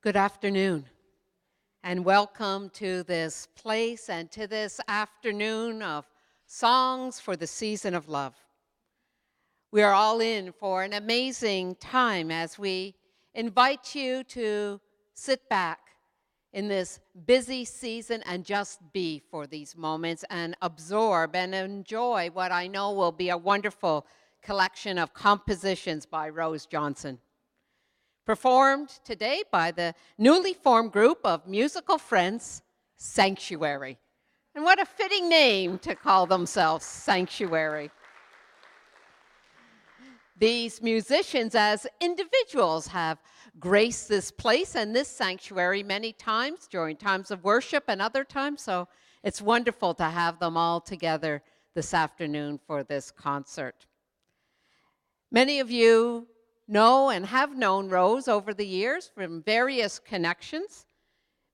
Good afternoon, and welcome to this place and to this afternoon of Songs for the Season of Love. We are all in for an amazing time as we invite you to sit back in this busy season and just be for these moments and absorb and enjoy what I know will be a wonderful collection of compositions by Rose Johnson, performed today by the newly formed group of musical friends, Sanctuary. And what a fitting name to call themselves, Sanctuary. These musicians as individuals have graced this place and this sanctuary many times during times of worship and other times, so it's wonderful to have them all together this afternoon for this concert. Many of you know and have known Rose over the years from various connections.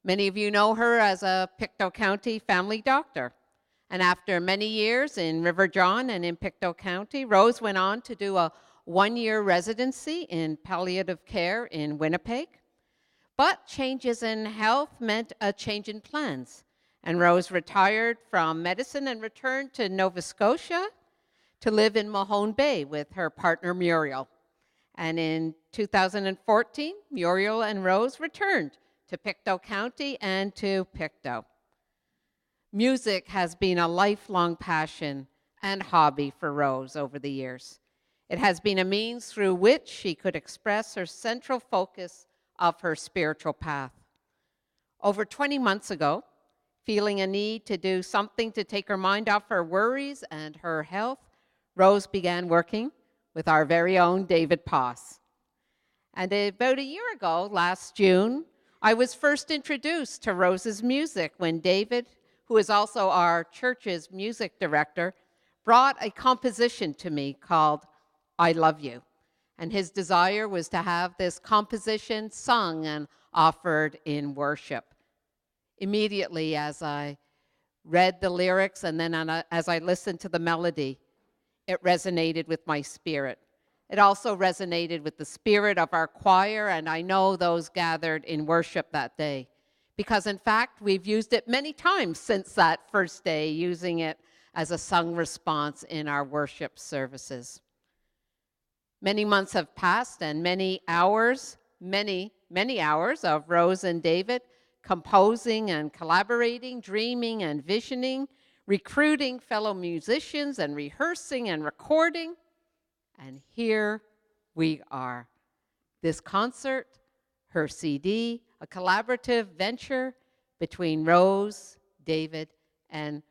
Many of you know her as a Pictou County family doctor. And after many years in River John and in Pictou County, Rose went on to do a one-year residency in palliative care in Winnipeg. But changes in health meant a change in plans. And Rose retired from medicine and returned to Nova Scotia to live in Mahone Bay with her partner Muriel. And in 2014, Muriel and Rose returned to Pictou County and to Pictou. Music has been a lifelong passion and hobby for Rose over the years. It has been a means through which she could express her central focus of her spiritual path. Over 20 months ago, feeling a need to do something to take her mind off her worries and her health, Rose began working with our very own David Poss. And about a year ago, last June, I was first introduced to Rose's music when David, who is also our church's music director, brought a composition to me called I Love You. And his desire was to have this composition sung and offered in worship. Immediately as I read the lyrics and then as I listened to the melody, it resonated with my spirit. It also resonated with the spirit of our choir, and I know those gathered in worship that day. Because in fact, we've used it many times since that first day, using it as a sung response in our worship services. Many months have passed and many hours of Rose and David composing and collaborating, dreaming and visioning, recruiting fellow musicians and rehearsing and recording. And here we are. This concert, her CD, a collaborative venture between Rose, David, and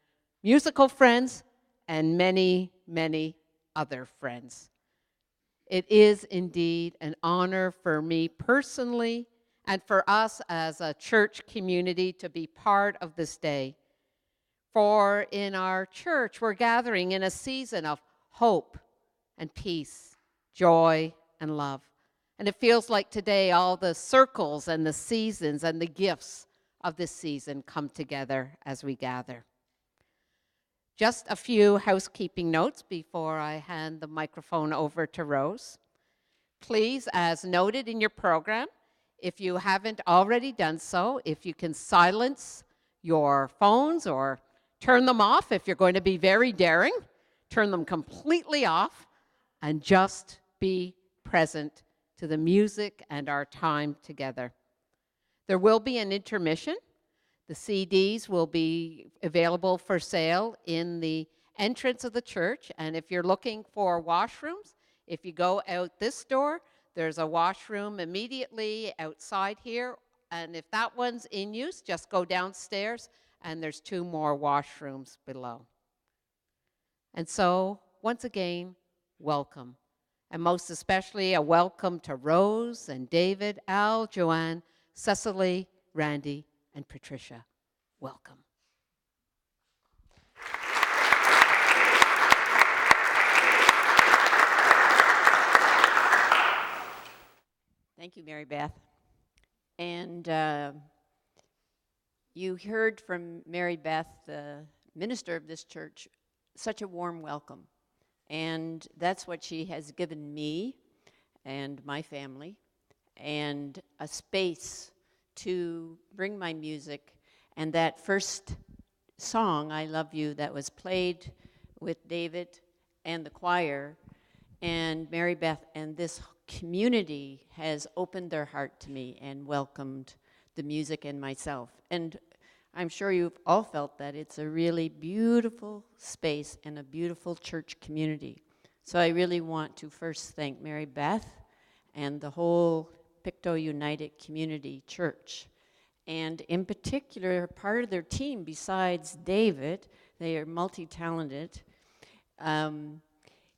musical friends and many, many other friends. It is indeed an honor for me personally and for us as a church community to be part of this day. For in our church, we're gathering in a season of hope and peace, joy and love. And it feels like today all the circles and the seasons and the gifts of this season come together as we gather. Just a few housekeeping notes before I hand the microphone over to Rose. Please, as noted in your program, if you haven't already done so, if you can silence your phones or turn them off if you're going to be very daring, turn them completely off and just be present to the music and our time together. There will be an intermission. The CDs will be available for sale in the entrance of the church. And if you're looking for washrooms, if you go out this door, there's a washroom immediately outside here. And if that one's in use, just go downstairs and there's 2 more washrooms below. And so, once again, welcome. And most especially a welcome to Rose and David, Al, Joanne, Cecily, Randy, and Patricia. Welcome. Thank you, Mary Beth. And you heard from Mary Beth, the minister of this church, such a warm welcome. And that's what she has given me and my family, and a space to bring my music. And that first song, I Love You, that was played with David and the choir and Mary Beth, and this community has opened their heart to me and welcomed the music and myself. And I'm sure you've all felt that it's a really beautiful space and a beautiful church community. So I really want to first thank Mary Beth and the whole Pictou United Community Church. And in particular, part of their team, besides David, they are multi-talented,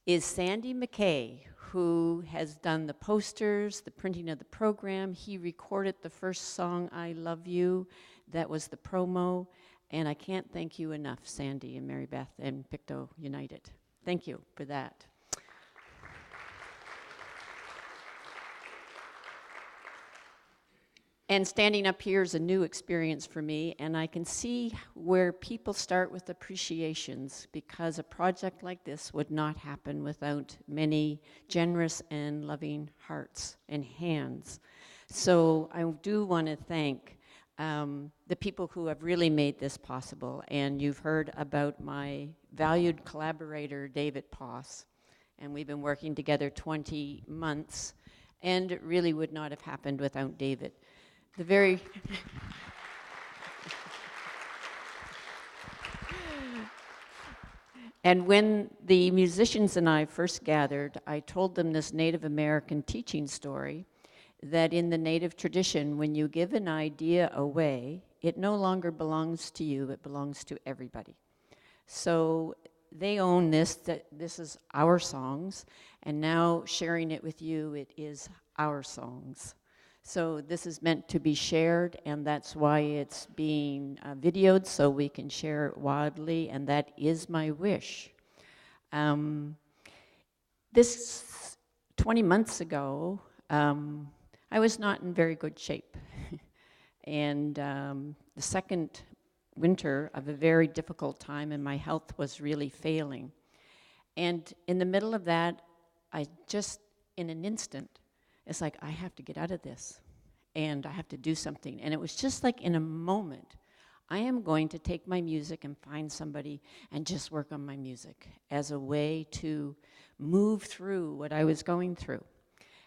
is Sandy McKay, who has done the posters, the printing of the program. He recorded the first song, I Love You. That was the promo. And I can't thank you enough, Sandy and Mary Beth and Pictou United. Thank you for that. And standing up here is a new experience for me, and I can see where people start with appreciations, because a project like this would not happen without many generous and loving hearts and hands. So I do want to thank the people who have really made this possible, and you've heard about my valued collaborator, David Poss, and we've been working together 20 months, and it really would not have happened without David. The very And when the musicians and I first gathered, I told them this Native American teaching story, that in the Native tradition, when you give an idea away, it no longer belongs to you, it belongs to everybody. So they own this, that this is our songs, and now sharing it with you, it is our songs. So this is meant to be shared, and that's why it's being videoed, so we can share it widely, and that is my wish. This 20 months ago, I was not in very good shape. And the second winter of a very difficult time, and my health was really failing. And in the middle of that, I just, in an instant, it's like, I have to get out of this, and I have to do something. And it was just like in a moment, I am going to take my music and find somebody and just work on my music as a way to move through what I was going through.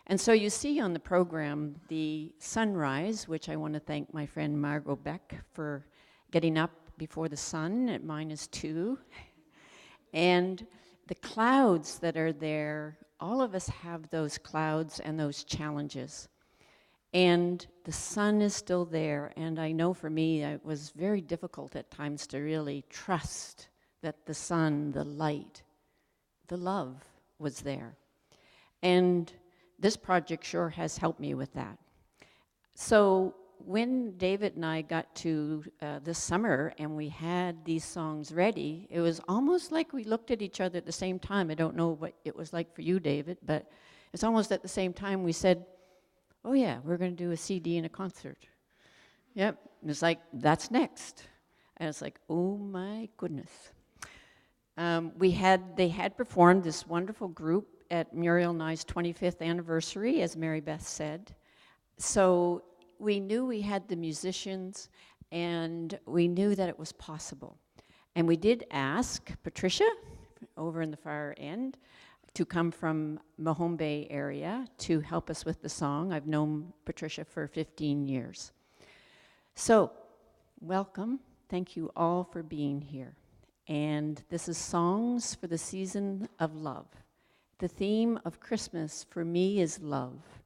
And so you see on the program the sunrise, which I want to thank my friend Margot Beck for getting up before the sun at -2. And the clouds that are there, all of us have those clouds and those challenges. And the sun is still there, and I know for me it was very difficult at times to really trust that the sun, the light, the love was there. And this project sure has helped me with that. So when David and I got to this summer and we had these songs ready, it was almost like we looked at each other at the same time. I don't know what it was like for you, David, but it's almost at the same time we said, oh yeah, we're going to do a CD and a concert. Yep, it was like, that's next. And it's like, oh my goodness. They had performed this wonderful group at Muriel and I's 25th anniversary, as Mary Beth said. So we knew we had the musicians, and we knew that it was possible. And we did ask Patricia, over in the far end, to come from Mahone Bay area to help us with the song. I've known Patricia for 15 years. So, welcome. Thank you all for being here. And this is Songs for the Season of Love. The theme of Christmas for me is love.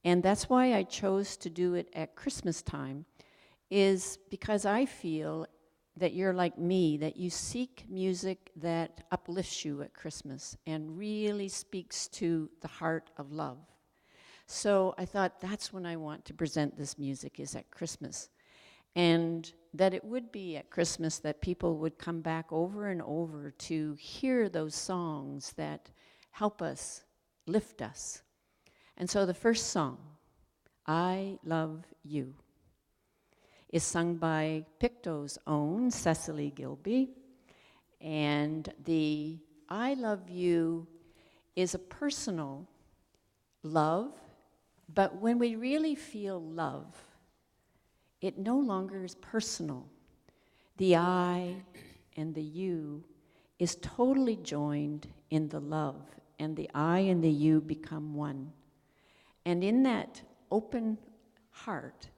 And that's why I chose to do it at Christmas time, is because I feel that you're like me, that you seek music that uplifts you at Christmas and really speaks to the heart of love. So I thought that's when I want to present this music, is at Christmas. And that it would be at Christmas that people would come back over and over to hear those songs that help us, lift us. And so the first song, I Love You, is sung by Pictou's own Cecily Gilby. And the I Love You is a personal love, but when we really feel love, it no longer is personal. The I and the you is totally joined in the love, and the I and the you become one. And in that open heart,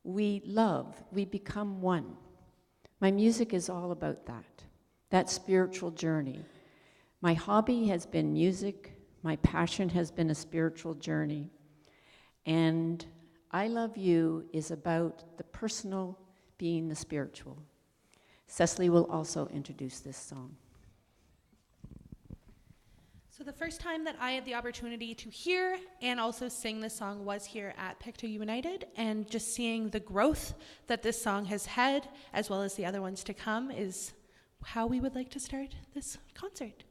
we love, we become one. My music is all about that spiritual journey. My hobby has been music, my passion has been a spiritual journey. And I Love You is about the personal being the spiritual. Cecily will also introduce this song. So the first time that I had the opportunity to hear and also sing this song was here at Pictou United, and just seeing the growth that this song has had, as well as the other ones to come, is how we would like to start this concert.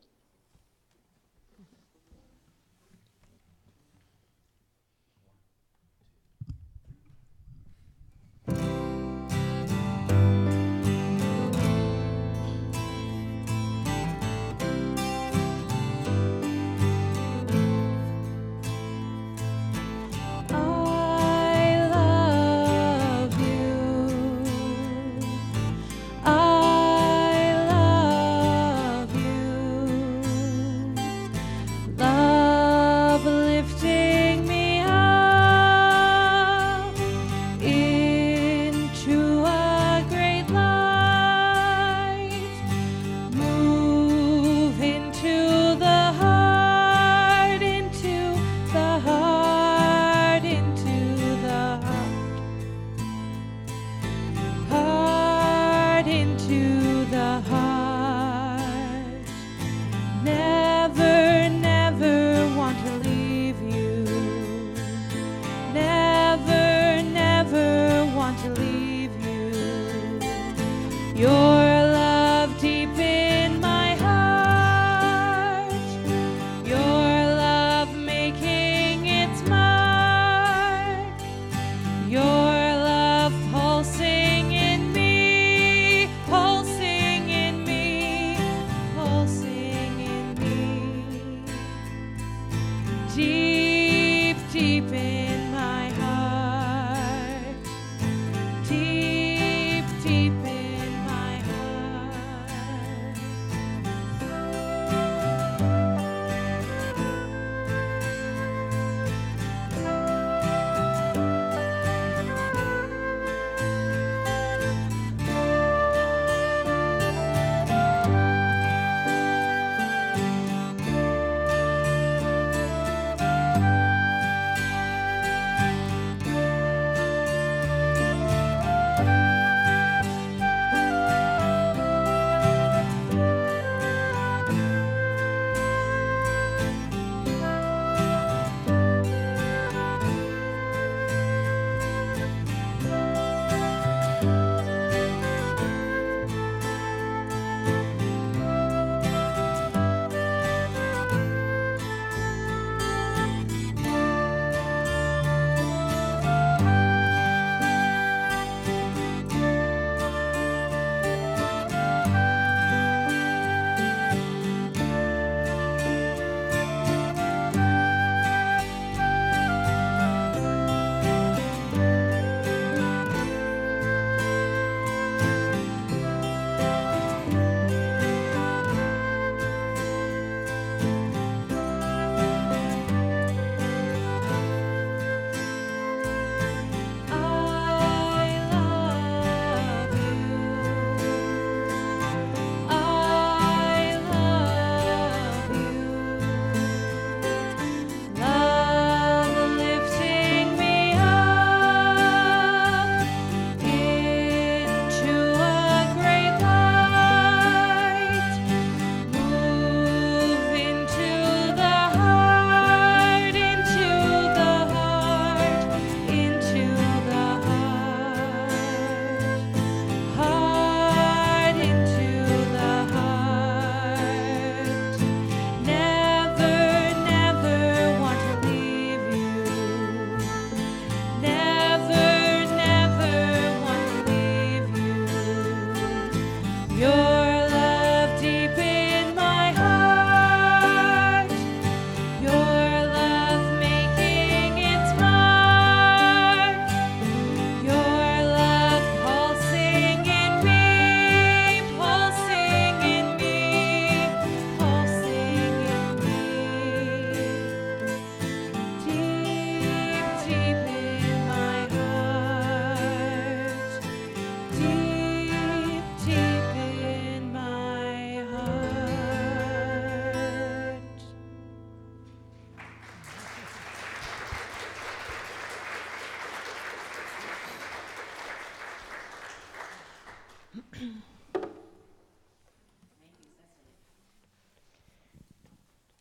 Deep in my heart.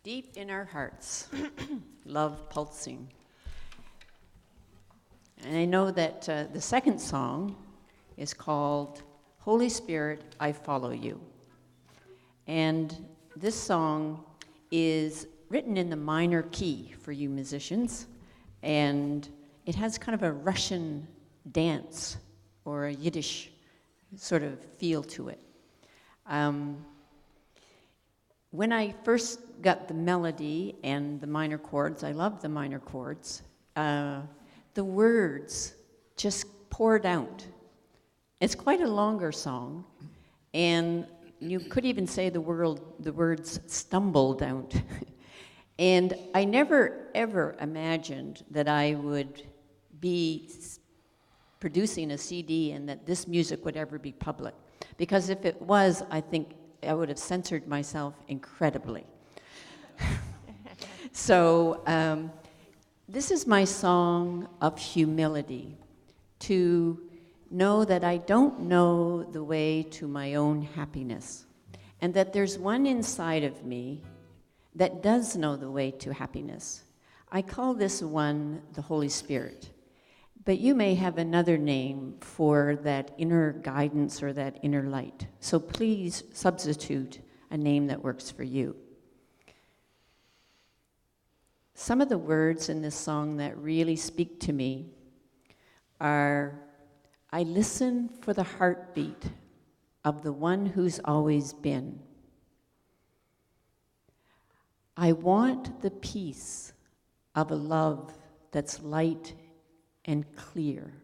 Deep in our hearts, love pulsing. And I know that the second song is called Holy Spirit, I Follow You. And this song is written in the minor key for you musicians, and it has kind of a Russian dance or a Yiddish sort of feel to it. When I first got the melody and the minor chords, I love the minor chords, the words just poured out. It's quite a longer song, and you could even say the words stumbled out. And I never, ever imagined that I would be producing a CD and that this music would ever be public. Because if it was, I think I would have censored myself incredibly. So this is my song of humility, to know that I don't know the way to my own happiness, and that there's one inside of me that does know the way to happiness. I call this one the Holy Spirit, but you may have another name for that inner guidance or that inner light. So please substitute a name that works for you. Some of the words in this song that really speak to me are, I listen for the heartbeat of the one who's always been. I want the peace of a love that's light and clear.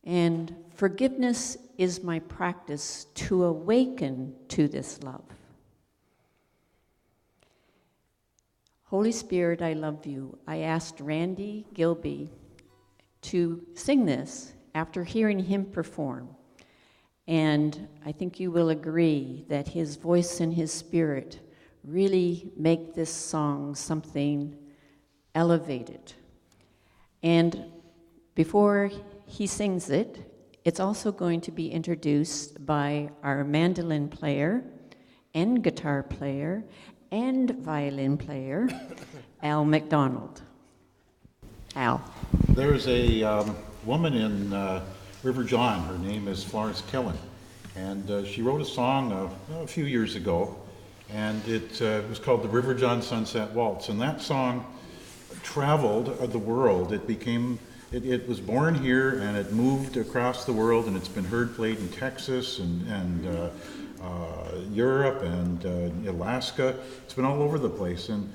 And forgiveness is my practice to awaken to this love. Holy Spirit, I love you. I asked Randy Gilby to sing this after hearing him perform. And I think you will agree that his voice and his spirit really make this song something elevated. And before he sings it, it's also going to be introduced by our mandolin player and guitar player and violin player, Al McDonald. Al. There's a woman in River John. Her name is Florence Killen, and she wrote a song a few years ago, and it was called the River John Sunset Waltz. And that song traveled the world. It was born here, and it moved across the world, and it's been heard played in Texas and Europe and Alaska. It's been all over the place. And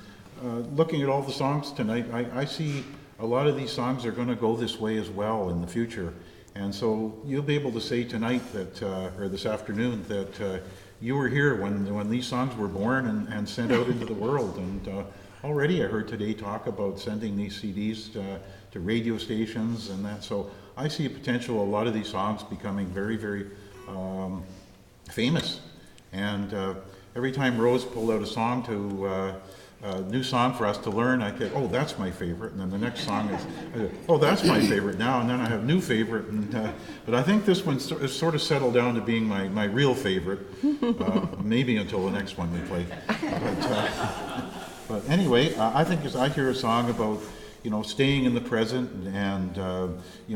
looking at all the songs tonight, I see a lot of these songs are going to go this way as well in the future. And so you'll be able to say tonight that, or this afternoon, that you were here when these songs were born and sent out into the world. And already I heard today talk about sending these CDs to radio stations and that. So I see a potential, a lot of these songs becoming very, very famous. And every time Rose pulled out a song a new song for us to learn, I said, oh, that's my favorite. And then the next song is, oh, that's my favorite now. And then I have new favorite. And, but I think this one has sort of settled down to being my real favorite, maybe until the next one we play. But anyway, I think as I hear a song about, staying in the present and,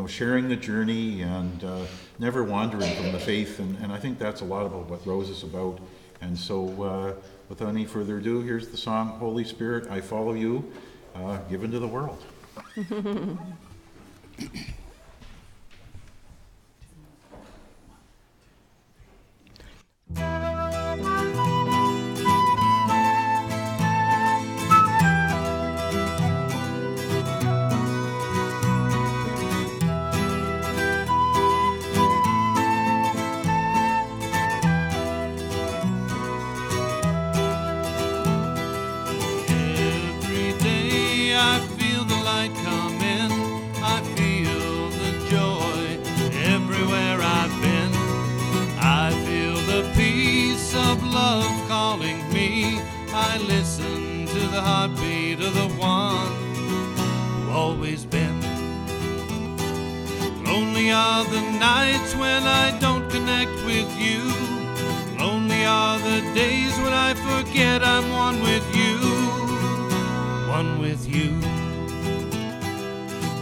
sharing the journey and never wandering from the faith. And I think that's a lot about what Rose is about. And so without any further ado, here's the song, Holy Spirit, I Follow You, given to the world. I listen to the heartbeat of the one who always been. Lonely are the nights when I don't connect with you. Lonely are the days when I forget I'm one with you. One with you.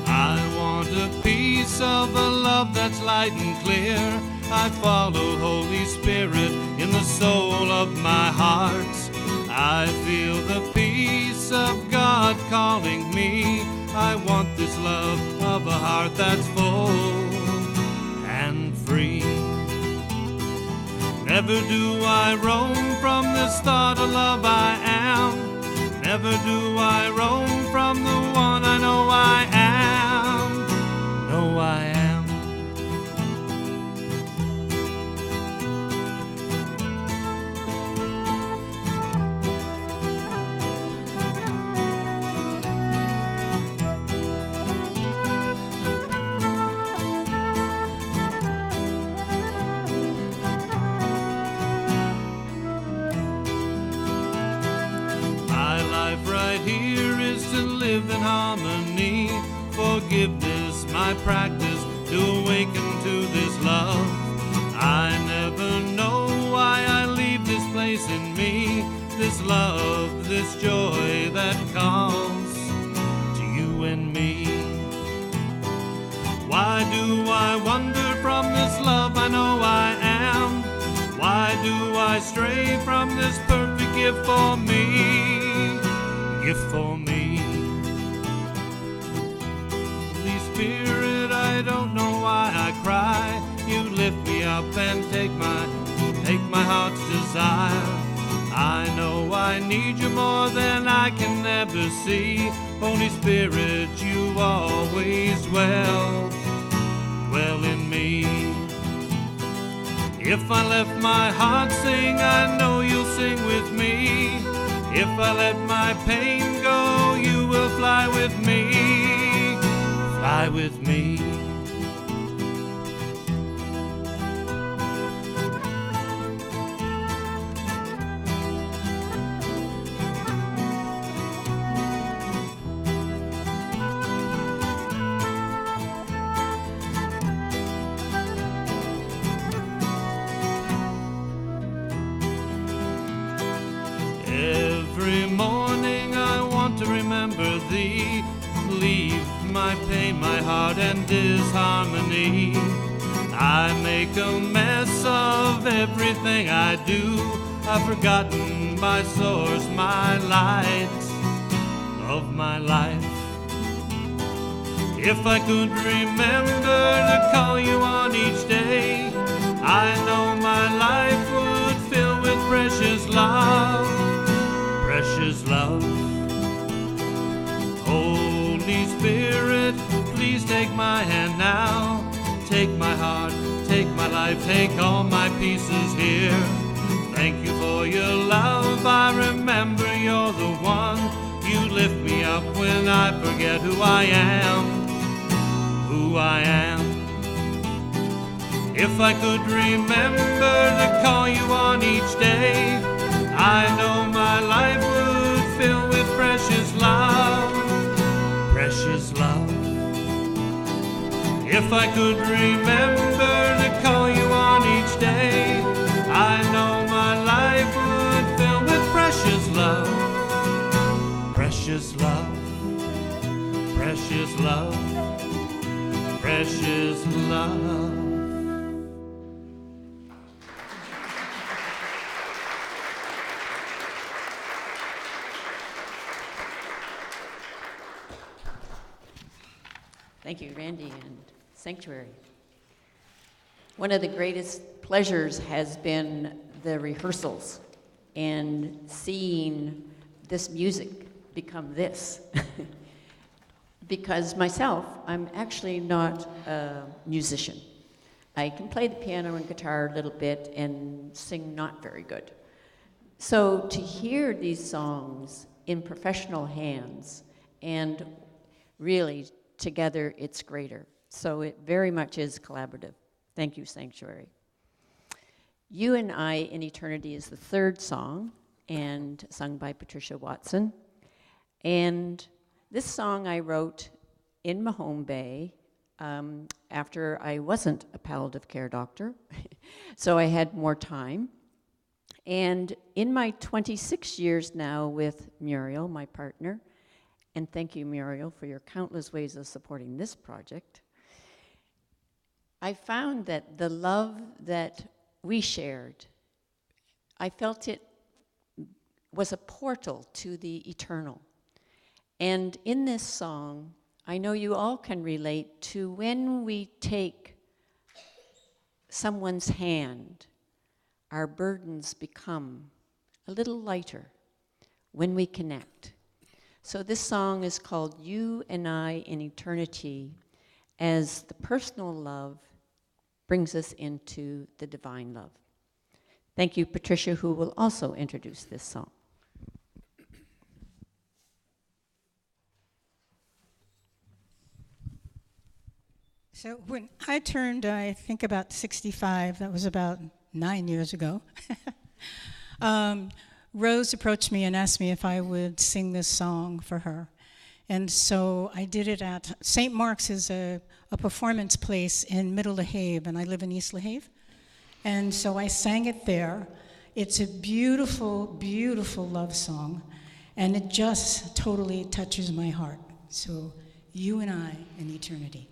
I want a piece of a love that's light and clear. I follow Holy Spirit in the soul of my heart. I feel the peace of God calling me. I want this love of a heart that's full and free. Never do I roam from this thought of love I am. Never do I roam from the one I know I am. Know I am. Right here is to live in harmony. Forgiveness, my practice to awaken to this love. I never know why I leave this place in me. This love, this joy that comes to you and me. Why do I wander from this love I know I am? Why do I stray from this perfect gift for me? Gift for me. Holy Spirit, I don't know why I cry. You lift me up and take my heart's desire. I know I need you more than I can ever see. Holy Spirit, you always dwell in me. If I left my heart sing, I know you'll sing with me. If I let my pain go, you will fly with me, fly with me. Every morning I want to remember thee. Leave my pain, my heart, and disharmony. I make a mess of everything I do. I've forgotten my source, my light of my life. If I could remember to call you on each day, I know my life would fill with precious love. Precious love. Holy Spirit, please take my hand now. Take my heart, take my life, take all my pieces here. Thank you for your love, I remember you're the one. You lift me up when I forget who I am, who I am. If I could remember to call you on each day, I know my life would fill with precious love, precious love. If I could remember to call you on each day, I know my life would fill with precious love, precious love, precious love, precious love. Thank you, Randy and Sanctuary. One of the greatest pleasures has been the rehearsals and seeing this music become this. Because myself, I'm actually not a musician. I can play the piano and guitar a little bit and sing not very good. So to hear these songs in professional hands and really together, it's greater. So it very much is collaborative. Thank you, Sanctuary. You and I in Eternity is the third song, and sung by Patricia Watson. And this song I wrote in Mahone Bay after I wasn't a palliative care doctor, so I had more time. And in my 26 years now with Muriel, my partner, and thank you, Muriel, for your countless ways of supporting this project, I found that the love that we shared, I felt it was a portal to the eternal. And in this song, I know you all can relate to when we take someone's hand, our burdens become a little lighter when we connect. So this song is called You and I in Eternity, as the personal love brings us into the divine love. Thank you, Patricia, who will also introduce this song. So when I turned, I think about 65, that was about 9 years ago, Rose approached me and asked me if I would sing this song for her. And so I did it at St. Mark's, is a performance place in Middle LaHave, and I live in East LaHave. And so I sang it there. It's a beautiful, beautiful love song, and it just totally touches my heart. So You and I in Eternity.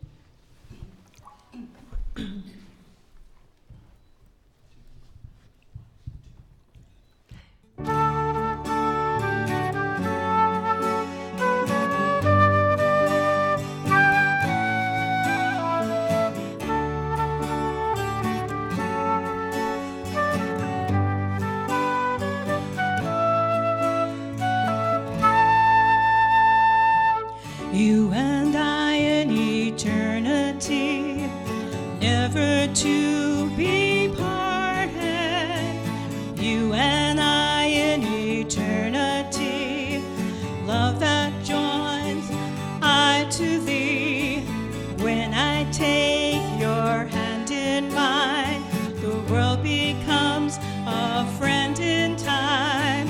You and I in eternity, never to be parted. You and I in eternity, love that joins I to thee. When I take your hand in mine, the world becomes a friend in time.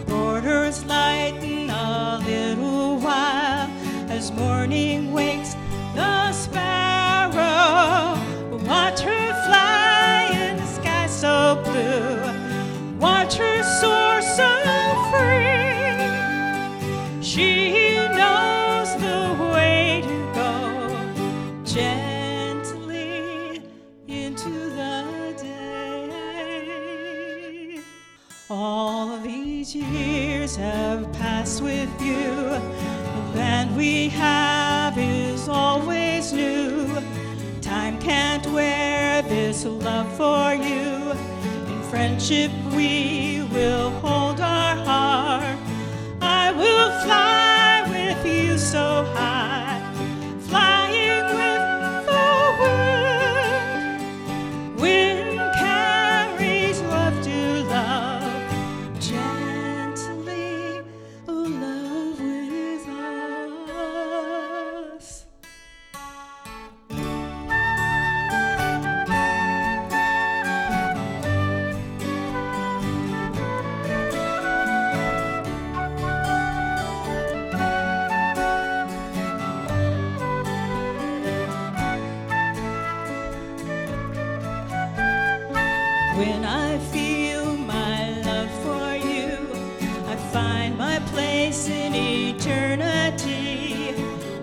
Borders lighten a little while as morning wakes the sparrow. Watch her fly in the sky so blue. Watch her soar so free. She knows the way to go gently into the day. All of these years have passed with you. The land we have is always new. Time can't wear this love for you. In friendship we will hold our heart. I will fly with you so high, flying with the wind. Wind carries love to love, gently love with us. When I feel my love for you, I find my place in eternity.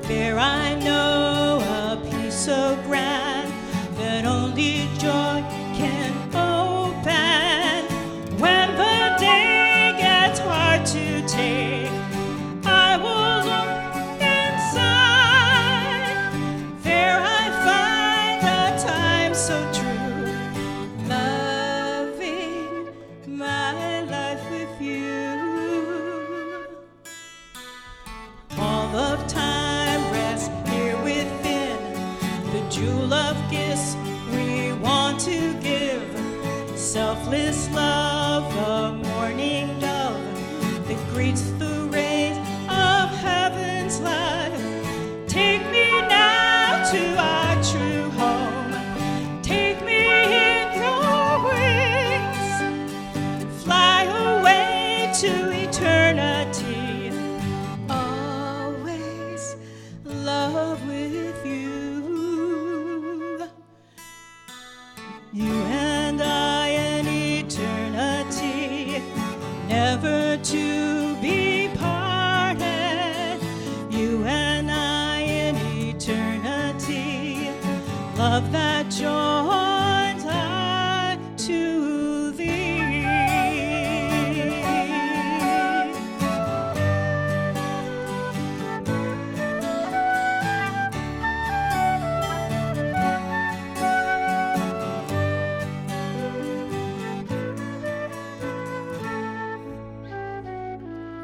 There I know a peace so grand that only joy can open. When the day gets hard to take, I will look inside. There I find a time so true, loving my life with you. All of time rests here within, the jewel of gifts we want to give. Selfless love, the morning dove that greets the rays of heaven's light. Take me now to our true home. Take me in your wings. Fly away to eternity. Always love with you. love that joins I to thee.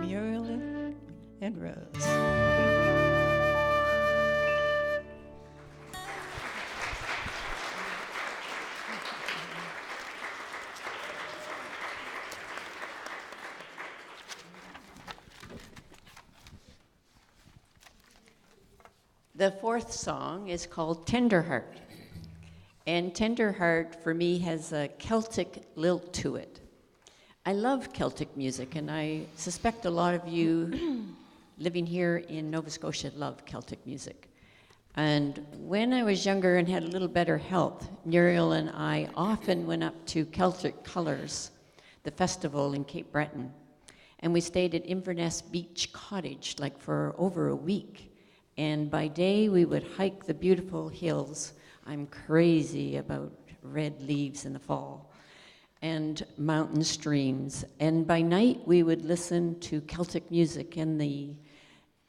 Muriel and Rose. The fourth song is called Tender Heart. And Tender Heart, for me, has a Celtic lilt to it. I love Celtic music, and I suspect a lot of you living here in Nova Scotia love Celtic music. And when I was younger and had a little better health, Muriel and I often went up to Celtic Colours, the festival in Cape Breton. And we stayed at Inverness Beach Cottage, like for over a week. And by day, we would hike the beautiful hills. I'm crazy about red leaves in the fall, and mountain streams. And by night, we would listen to Celtic music, and the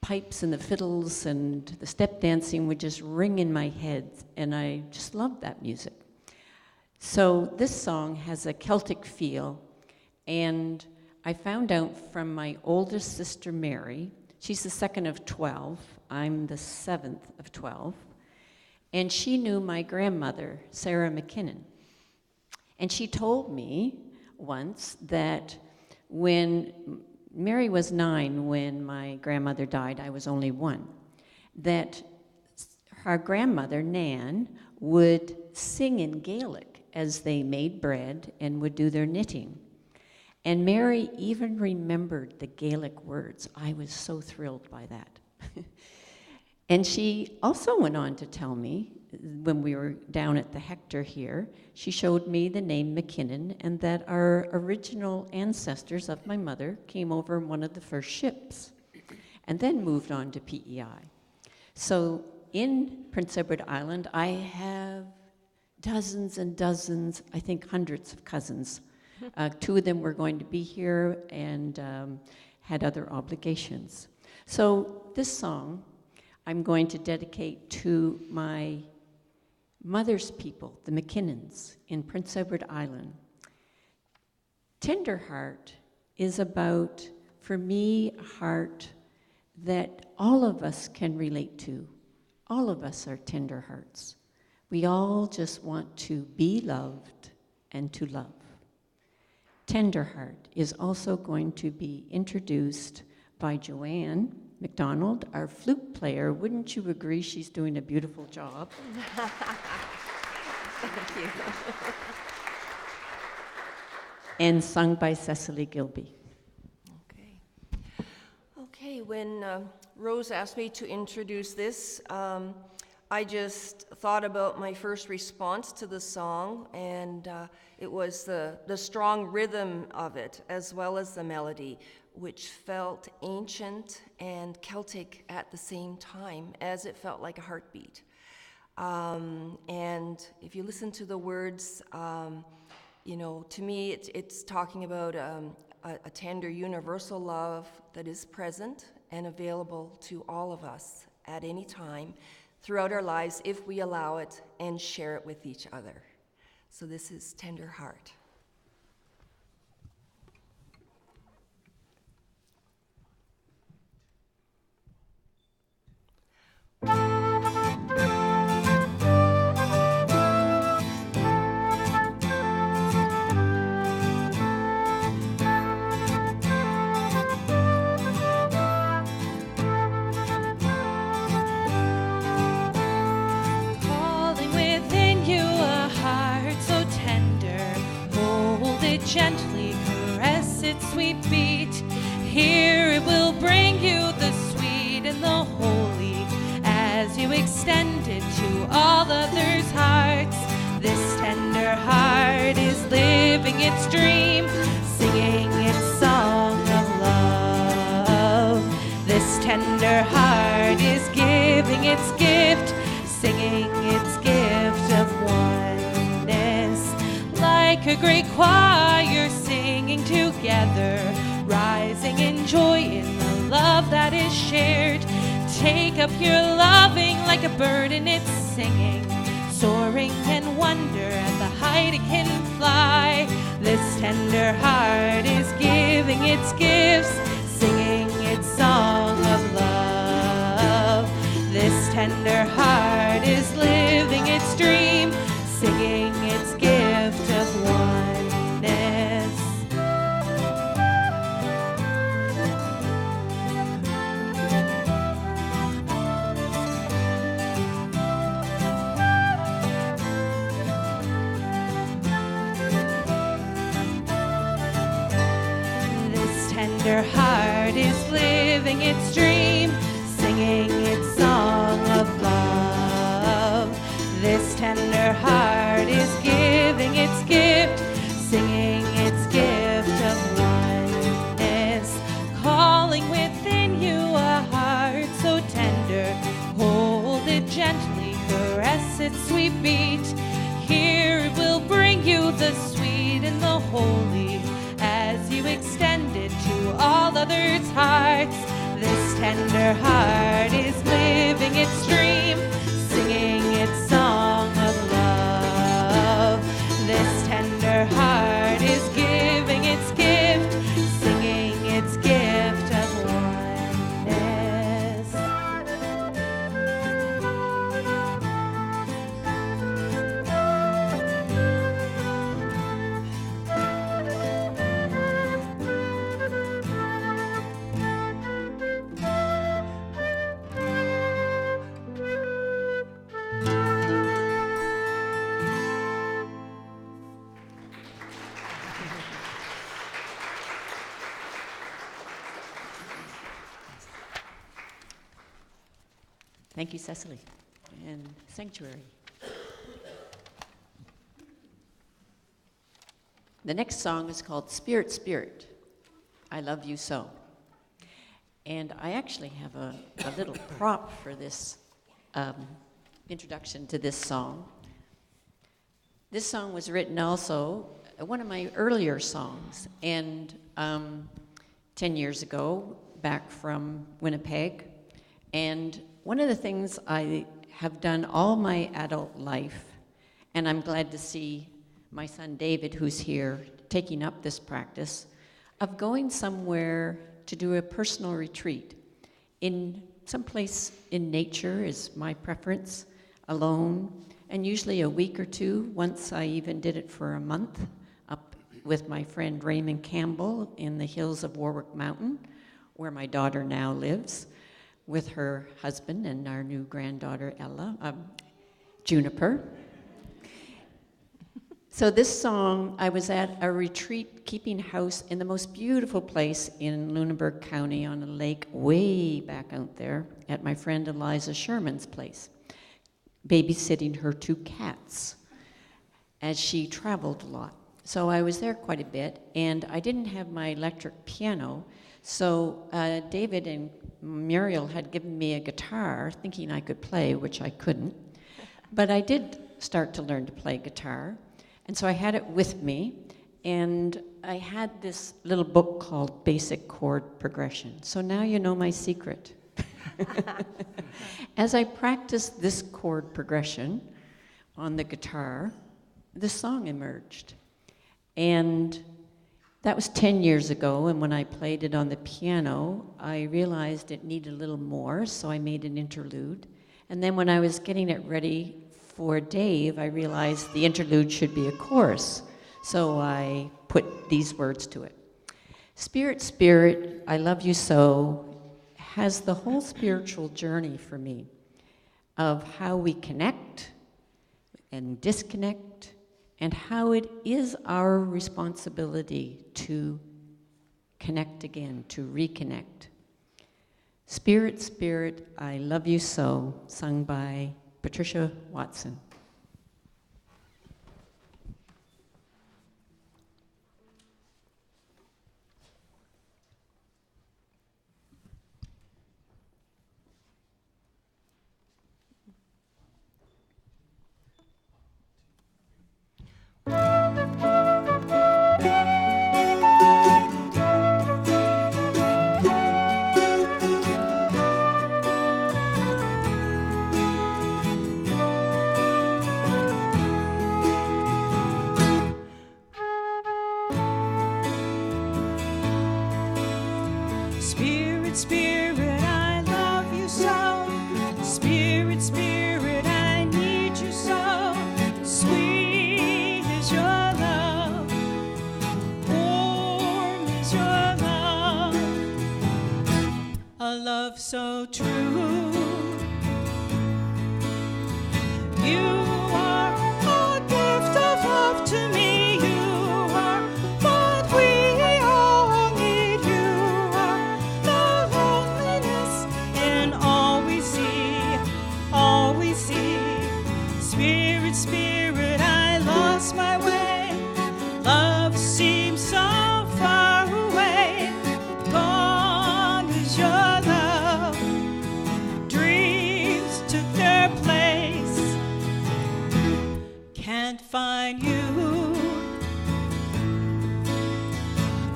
pipes and the fiddles and the step dancing would just ring in my head, and I just loved that music. So this song has a Celtic feel, and I found out from my oldest sister, Mary. She's the second of 12. I'm the seventh of 12. And she knew my grandmother, Sarah McKinnon. And she told me once that when Mary was 9 when my grandmother died, I was only 1, that her grandmother, Nan, would sing in Gaelic as they made bread and would do their knitting. And Mary even remembered the Gaelic words. I was so thrilled by that. And she also went on to tell me, when we were down at the Hector here, she showed me the name McKinnon and that our original ancestors of my mother came over in one of the first ships and then moved on to PEI. So in Prince Edward Island, I have dozens and dozens, I think hundreds of cousins. 2 of them were going to be here and had other obligations. So this song I'm going to dedicate to my mother's people, the McKinnons in Prince Edward Island. Tender Heart is about, for me, a heart that all of us can relate to. All of us are tender hearts. We all just want to be loved and to love. Tender Heart is also going to be introduced by Joanne McDonald, our flute player. Wouldn't you agree she's doing a beautiful job? Thank you. And sung by Cecily Gilby. Okay, when Rose asked me to introduce this, I just thought about my first response to the song, and it was the strong rhythm of it, as well as the melody, which felt ancient and Celtic at the same time, as it felt like a heartbeat. And if you listen to the words, to me, it's talking about a tender, universal love that is present and available to all of us at any time throughout our lives if we allow it and share it with each other. So this is Tender Heart. Gently caress its sweet beat. Here it will bring you the sweet and the holy as you extend it to all others' hearts. This tender heart is living its dream, singing its song of love. This tender heart is giving its gift, singing its gift like a great choir singing together, rising in joy in the love that is shared. Take up your loving like a bird in its singing, soaring in wonder at the height it can fly. This tender heart is giving its gifts, singing its song of love. This tender heart is living its dream, singing its gift of oneness. This tender heart is living its dream, singing its song of love. This tender heart is giving its gift, singing its gift of oneness. Calling within you a heart so tender, hold it gently, caress its sweet beat. Here it will bring you the sweet and the holy, as you extend it to all others' hearts. This tender heart is living its dream, singing its song of love. This tender heart is giving its gift, singing its gift of oneness. Thank you, Cecily. And Sanctuary. The next song is called Spirit, Spirit, I Love You So. And I actually have a little prop for this introduction to this song. This song was written also, one of my earlier songs, and 10 years ago, back from Winnipeg. And one of the things I have done all my adult life, and I'm glad to see my son David, who's here, taking up this practice, of going somewhere to do a personal retreat. In some place in nature is my preference, alone, and usually a week or two. Once I even did it for a month, up with my friend Raymond Campbell in the hills of Warwick Mountain, where my daughter now lives, with her husband and our new granddaughter, Ella, Juniper. So this song, I was at a retreat keeping house in the most beautiful place in Lunenburg County on a lake way back out there at my friend Eliza Sherman's place, babysitting her 2 cats as she traveled a lot. So I was there quite a bit, and I didn't have my electric piano, so David and Muriel had given me a guitar, thinking I could play, which I couldn't. But I did start to learn to play guitar, and so I had it with me, and I had this little book called Basic Chord Progression. So now you know my secret. As I practiced this chord progression on the guitar, the song emerged. And that was 10 years ago, and when I played it on the piano, I realized it needed a little more, so I made an interlude. And then when I was getting it ready for Dave, I realized the interlude should be a chorus, so I put these words to it. Spirit, Spirit, I Love You So has the whole spiritual journey for me of how we connect and disconnect, and how it is our responsibility to connect again, to reconnect. Spirit, Spirit, I Love You So, sung by Patricia Watson. so true. You are a gift of love to me. You are what we all need. You are the loneliness in all we see, all we see. Spirit, Spirit, I lost my way. Love seems so far away. Gone is your love. Dreams took their place. Can't find you.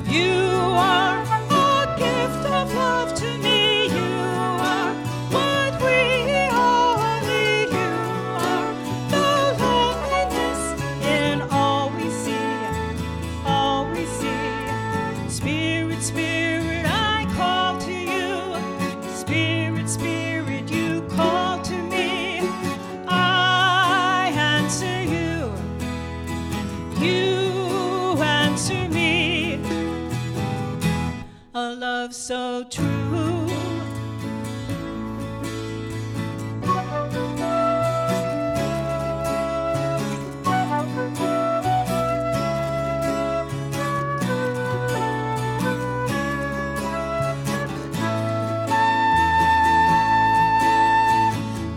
You are a gift of love to me. You are what we all need. You are the loneliness in all we see, all we see. Spirit, Spirit, I call to you. Spirit, Spirit, you call to me. I answer you. You answer me. A love so true.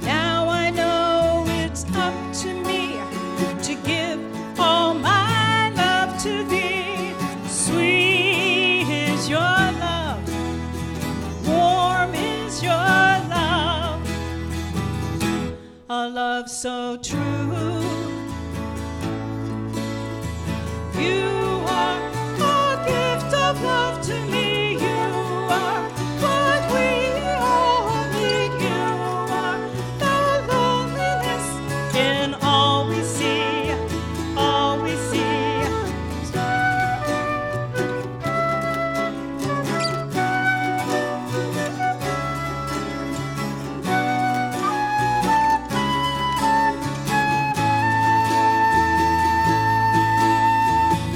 Now I know it's up to me to give all my love to thee. Sweet is your love, warm is your love, a love so true. You are a gift of love to me. You are what we all need. You are the loneliness in all we see, all we see.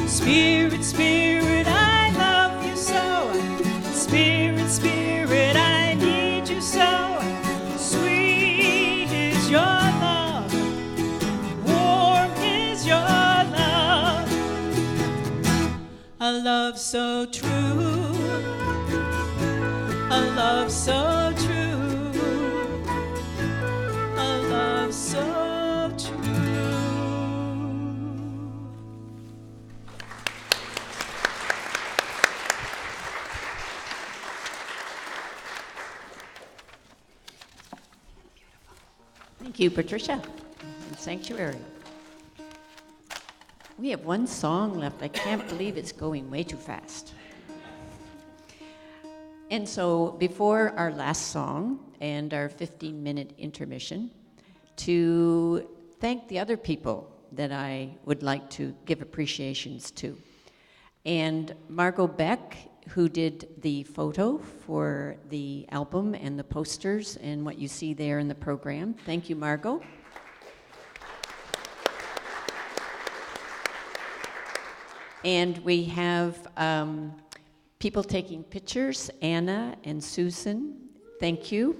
Spirit, Spirit, I love you so. Spirit, Spirit, I need you so. Sweet is your love, warm is your love, a love so true, a love so true, a love so true. Thank you, Patricia, and Sanctuary. We have one song left. I can't believe it's going way too fast. And so before our last song and our 15-minute intermission, to thank the other people that I would like to give appreciations to. And Margot Beck, who did the photo for the album and the posters and what you see there in the program. Thank you, Margot. And we have people taking pictures, Anna and Susan. Thank you.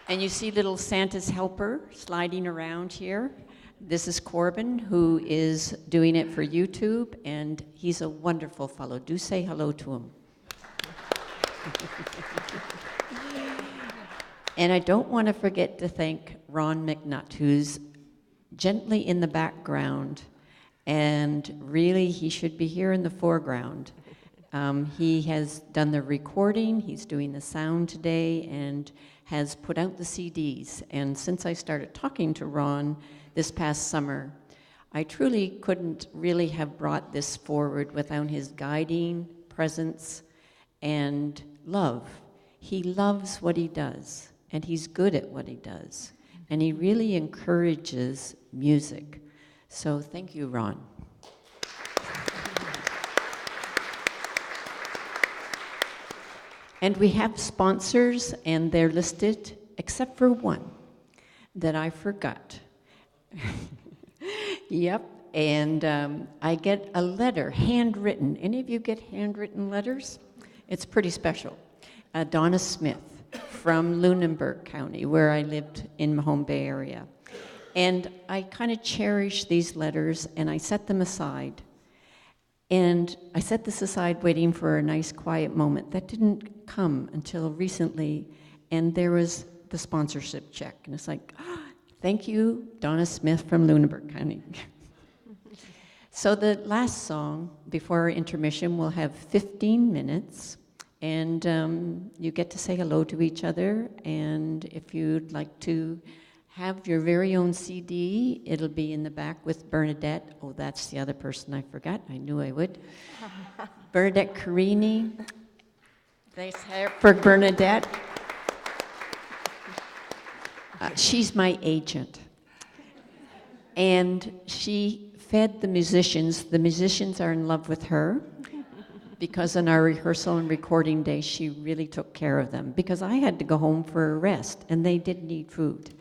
And you see little Santa's helper sliding around here. This is Corbin, who is doing it for YouTube, and he's a wonderful fellow. Do say hello to him. And I don't want to forget to thank Ron McNutt, who's gently in the background, and really he should be here in the foreground. He has done the recording, he's doing the sound today, and has put out the CDs. And since I started talking to Ron this past summer, I truly couldn't really have brought this forward without his guiding presence and love. He loves what he does, and he's good at what he does, and he really encourages music. So thank you, Ron. And we have sponsors, and they're listed, except for one that I forgot. Yep, and I get a letter, handwritten. Any of you get handwritten letters? It's pretty special. Donna Smith from Lunenburg County, where I lived in Mahone Bay area. And I kind of cherish these letters, and I set them aside. And I set this aside waiting for a nice quiet moment. That didn't come until recently, and there was the sponsorship check. And it's like, thank you, Donna Smith from Lunenburg County. So the last song, before our intermission, will have 15 minutes, and you get to say hello to each other, and if you'd like to have your very own CD, it'll be in the back with Bernadette. Oh, that's the other person I forgot. I knew I would. Bernadette Carini. Thanks for Bernadette. She's my agent. And she fed the musicians. The musicians are in love with her because on our rehearsal and recording day, she really took care of them because I had to go home for a rest, and they did need food.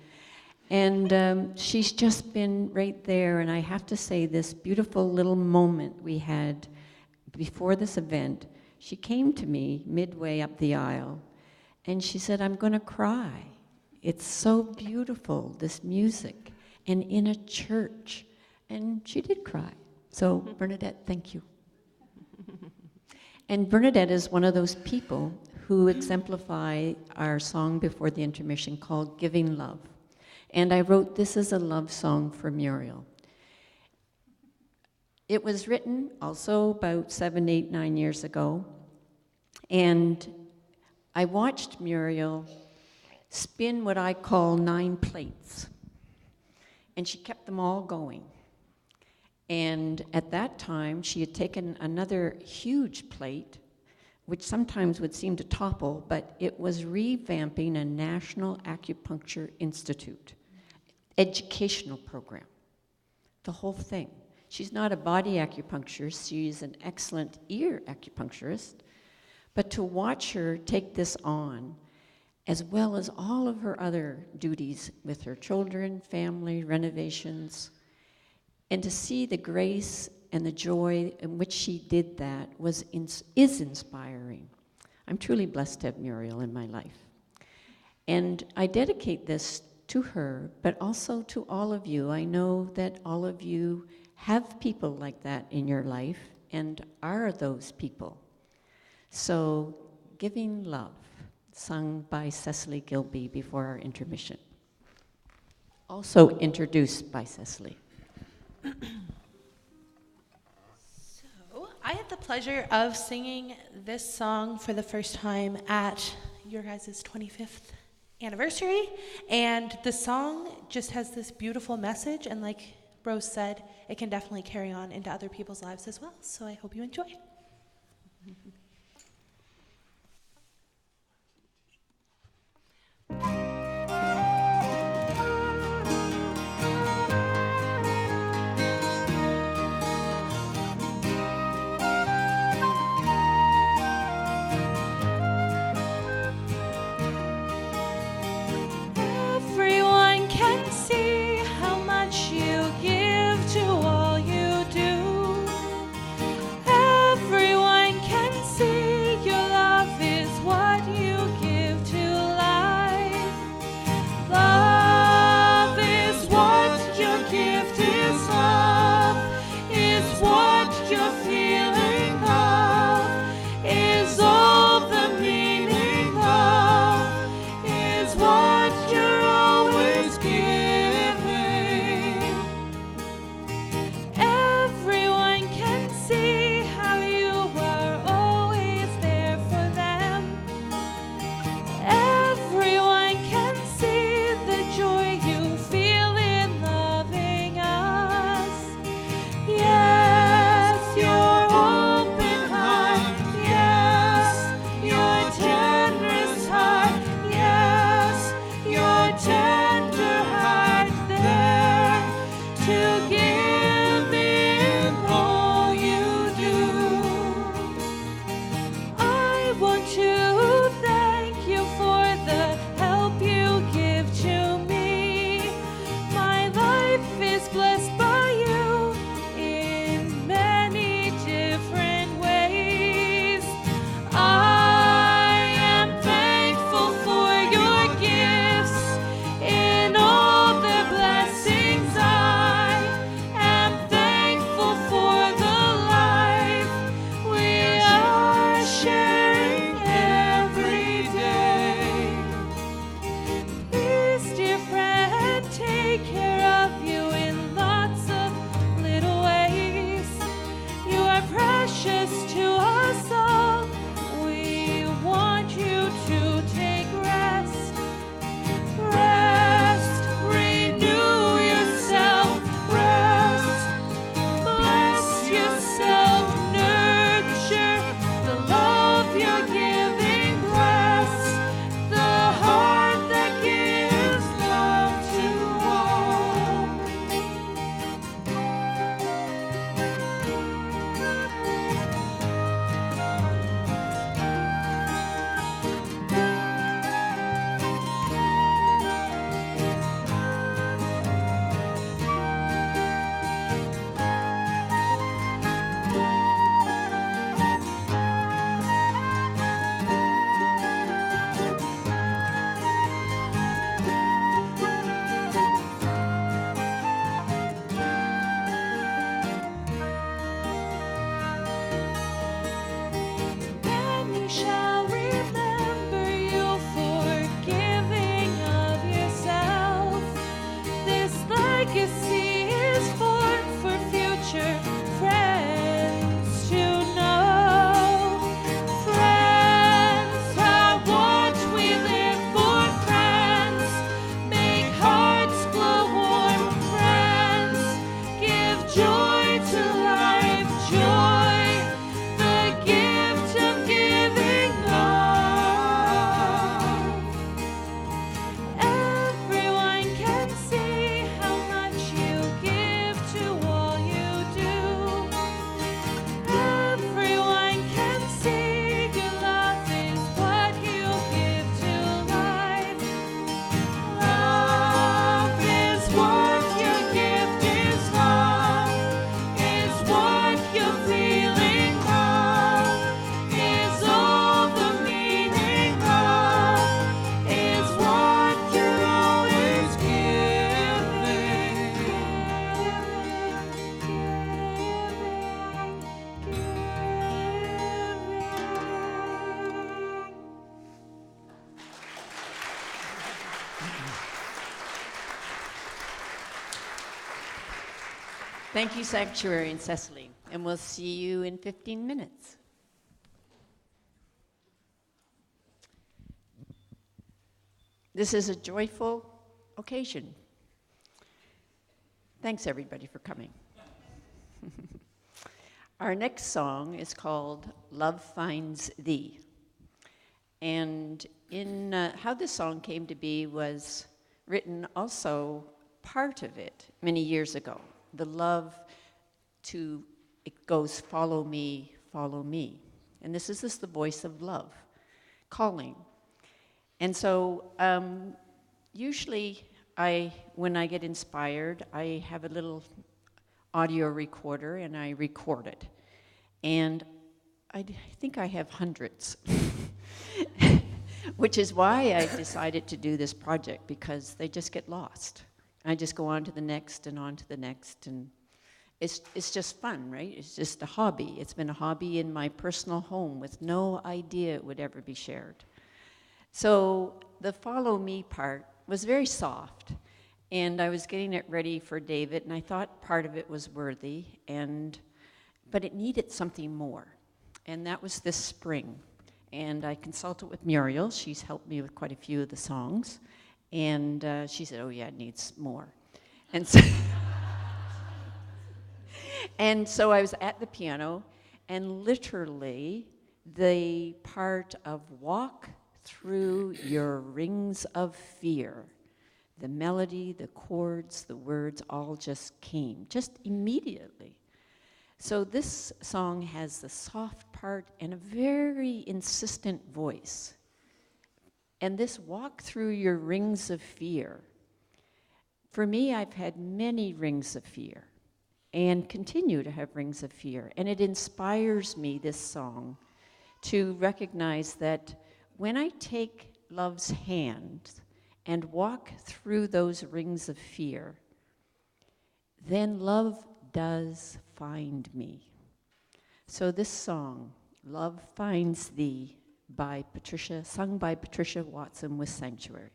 And she's just been right there, and I have to say, this beautiful little moment we had before this event, she came to me midway up the aisle, and she said, I'm going to cry. It's so beautiful, this music, and in a church. And she did cry. So, Bernadette, thank you. And Bernadette is one of those people who exemplify our song before the intermission called Giving Love. And I wrote this as a love song for Muriel. It was written also about 7, 8, 9 years ago. And I watched Muriel spin what I call 9 plates. And she kept them all going. And at that time, she had taken another huge plate, which sometimes would seem to topple, but it was revamping a National Acupuncture Institute educational program, the whole thing. She's not a body acupuncturist, she's an excellent ear acupuncturist, but to watch her take this on, as well as all of her other duties with her children, family, renovations, and to see the grace and the joy in which she did that is inspiring. I'm truly blessed to have Muriel in my life. And I dedicate this to her, but also to all of you. I know that all of you have people like that in your life and are those people. So, Giving Love, sung by Cecily Gilby before our intermission. Also introduced by Cecily. So, I had the pleasure of singing this song for the first time at your guys' 25th anniversary, and the song just has this beautiful message, and like Rose said, it can definitely carry on into other people's lives as well, so I hope you enjoy. Everyone can see how much you give to all you do. Everyone can Thank you, Sanctuary and Cecily, and we'll see you in 15 minutes. This is a joyful occasion. Thanks, everybody, for coming. Our next song is called Love Finds Thee. And in how this song came to be was written also, part of it, many years ago. The love it goes, follow me, follow me. And this is the voice of love, calling. And so usually when I get inspired, I have a little audio recorder and I record it. And I think I have hundreds, which is why I decided to do this project, because they just get lost. I just go on to the next and on to the next, and it's just fun, right? It's just a hobby. It's been a hobby in my personal home with no idea it would ever be shared. So the follow me part was very soft, and I was getting it ready for David, and I thought part of it was worthy, but it needed something more, and that was this spring. And I consulted with Muriel. She's helped me with quite a few of the songs. And she said, oh, yeah, it needs more. And so, and so I was at the piano, and literally the part of walk through your rings of fear, the melody, the chords, the words all just came, just immediately. So this song has the soft part and a very insistent voice. And this walk through your rings of fear. For me, I've had many rings of fear and continue to have rings of fear. And it inspires me, this song, to recognize that when I take love's hand and walk through those rings of fear, then love does find me. So this song, Love Finds Thee, sung by Patricia Watson with Sanctuary.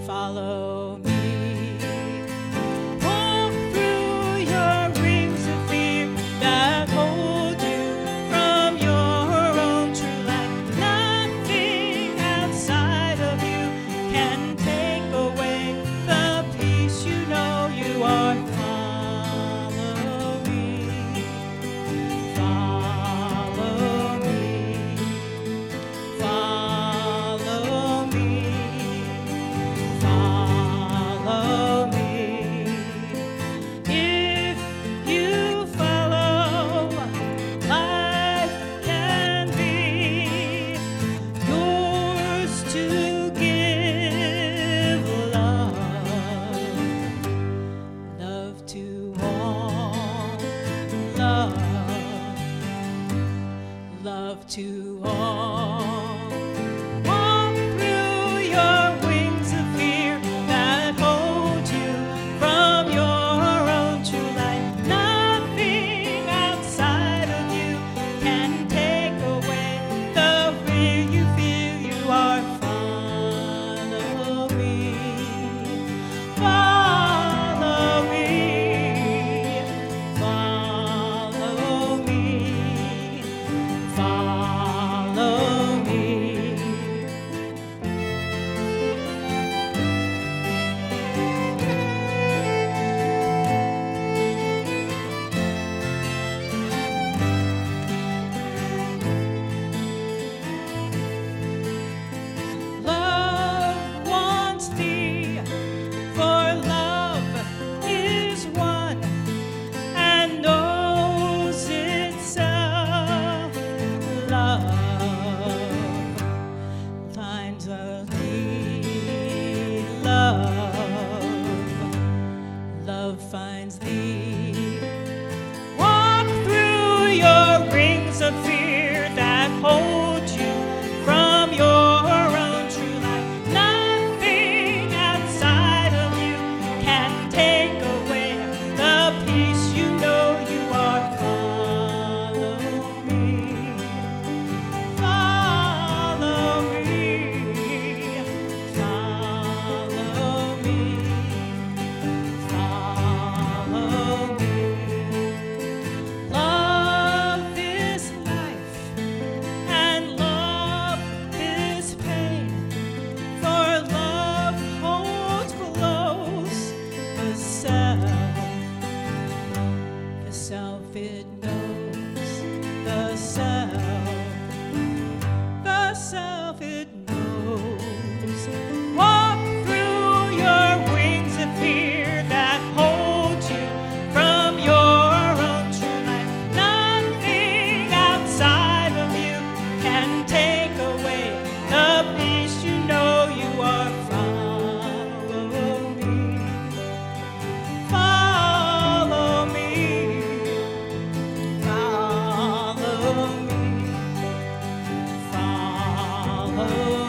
Follow me.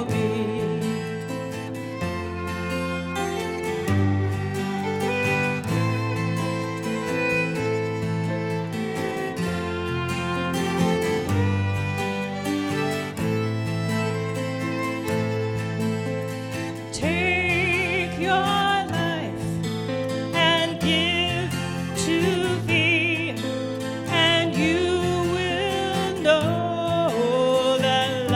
me. Take your life and give to thee, and you will know that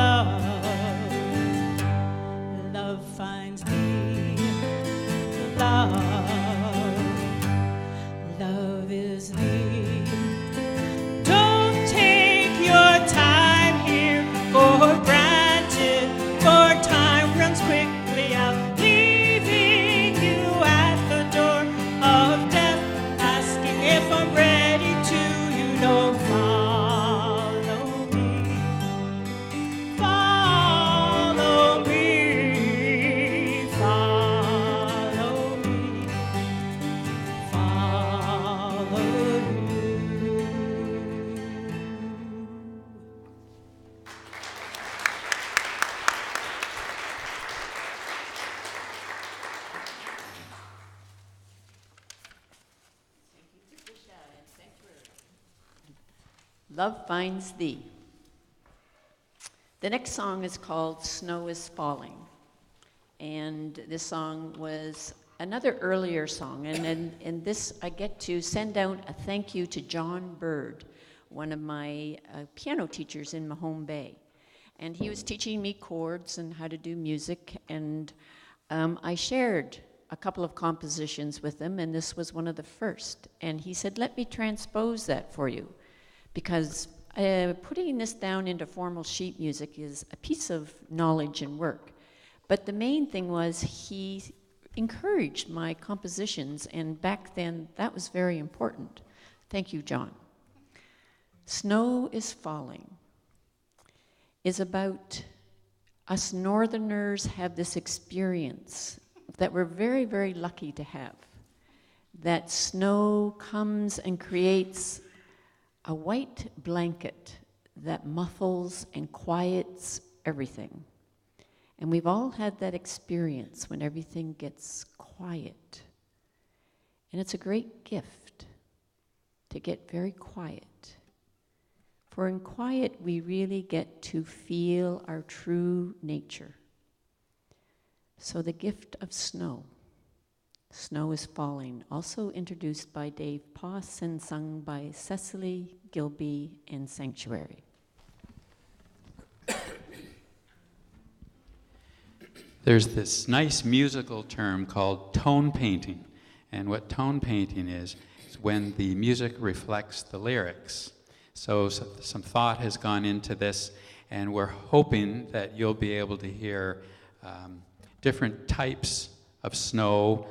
love finds thee. Love is thee. Don't take your time here for granted, for time runs quickly out, leaving you at the door of death, asking if I'm ready to, you know, follow me. Follow me. Follow me. Follow you. Love Finds Thee. The next song is called Snow is Falling. And this song was another earlier song. And in this, I get to send out a thank you to John Bird, one of my piano teachers in Mahone Bay. And he was teaching me chords and how to do music. And I shared a couple of compositions with him, and this was one of the first. And he said, let me transpose that for you, because putting this down into formal sheet music is a piece of knowledge and work. But the main thing was he encouraged my compositions, and back then that was very important. Thank you, John. Snow is Falling is about us Northerners have this experience that we're very, very lucky to have. That snow comes and creates a white blanket that muffles and quiets everything. And we've all had that experience when everything gets quiet. And it's a great gift to get very quiet. For in quiet, we really get to feel our true nature. So the gift of snow. Snow is Falling, also introduced by Dave Poss and sung by Cecily Gilby and Sanctuary. There's this nice musical term called tone painting. And what tone painting is when the music reflects the lyrics. So some thought has gone into this, and we're hoping that you'll be able to hear different types of snow,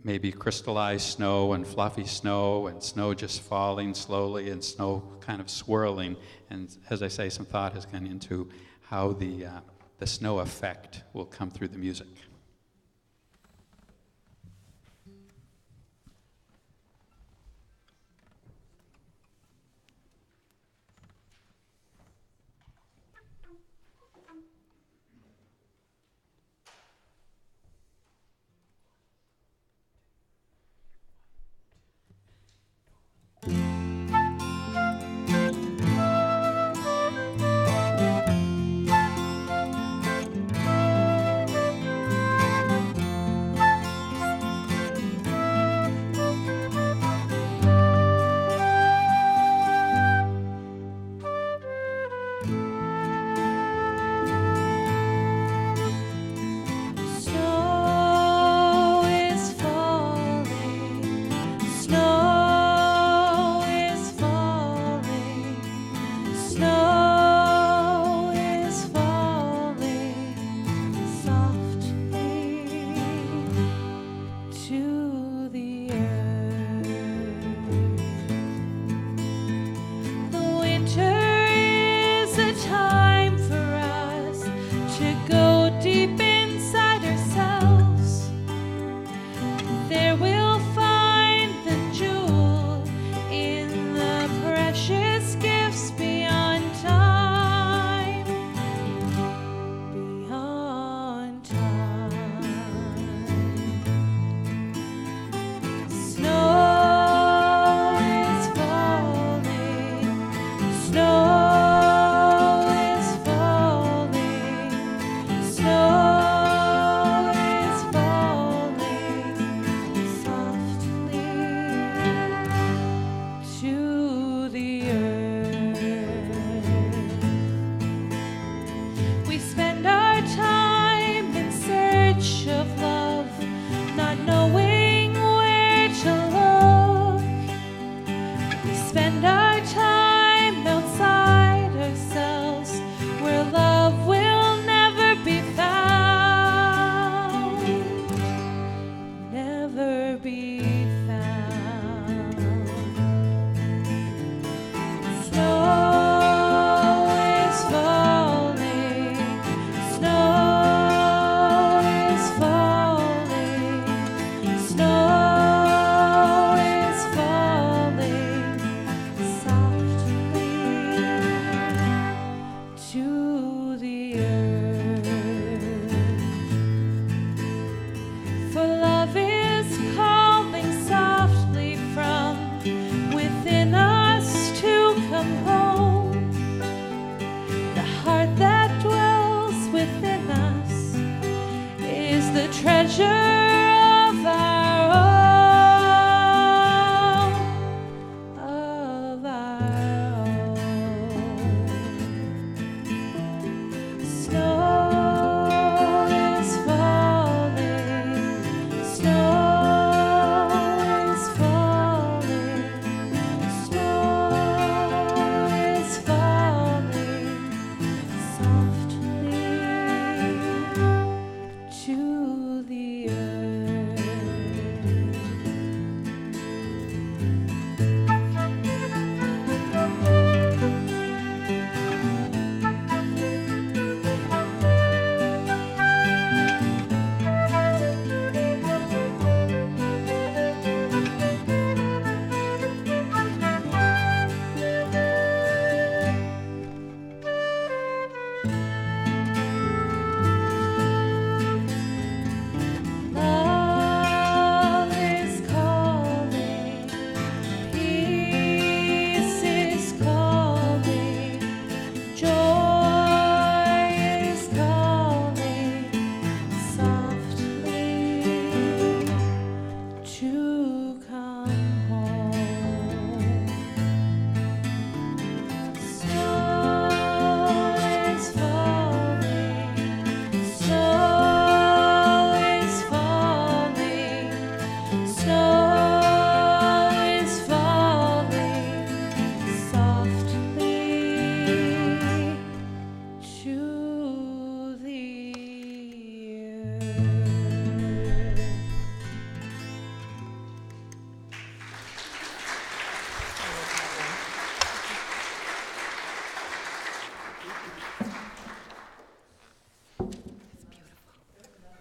maybe crystallized snow and fluffy snow and snow just falling slowly and snow kind of swirling. And as I say, some thought has gone into how the snow effect will come through the music.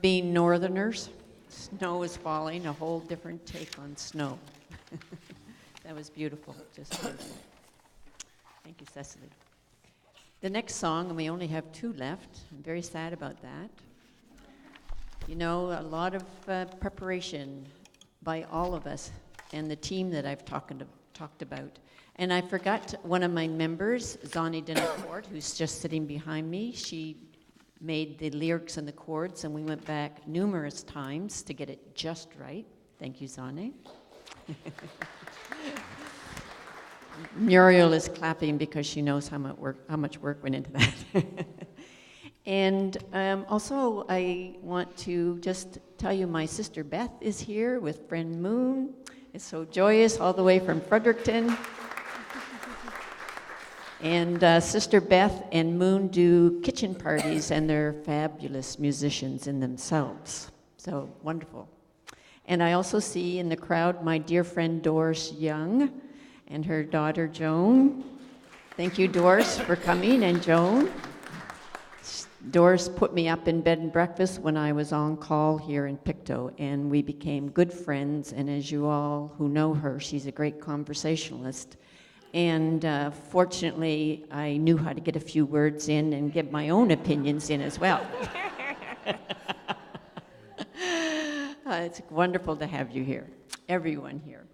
Being northerners, snow is falling, a whole different take on snow. That was beautiful, just beautiful. Thank you, Cecily. The next song, and we only have 2 left. I'm very sad about that. You know, a lot of preparation by all of us and the team that I've talked about. And I forgot one of my members, Zani Dinacourt, who's just sitting behind me. She made the lyrics and the chords, and we went back numerous times to get it just right. Thank you, Zani. Muriel is clapping because she knows how much work went into that. And also, I want to just tell you my sister Beth is here with friend Moon. It's so joyous, all the way from Fredericton. And Sister Beth and Moon do kitchen parties, and they're fabulous musicians in themselves. So wonderful. And I also see in the crowd my dear friend Doris Young and her daughter Joan. Thank you, Doris, for coming, and Joan. Doris put me up in bed and breakfast when I was on call here in Pictou, and we became good friends. And as you all who know her, she's a great conversationalist. And fortunately, I knew how to get a few words in and get my own opinions in as well. It's wonderful to have you here, everyone here.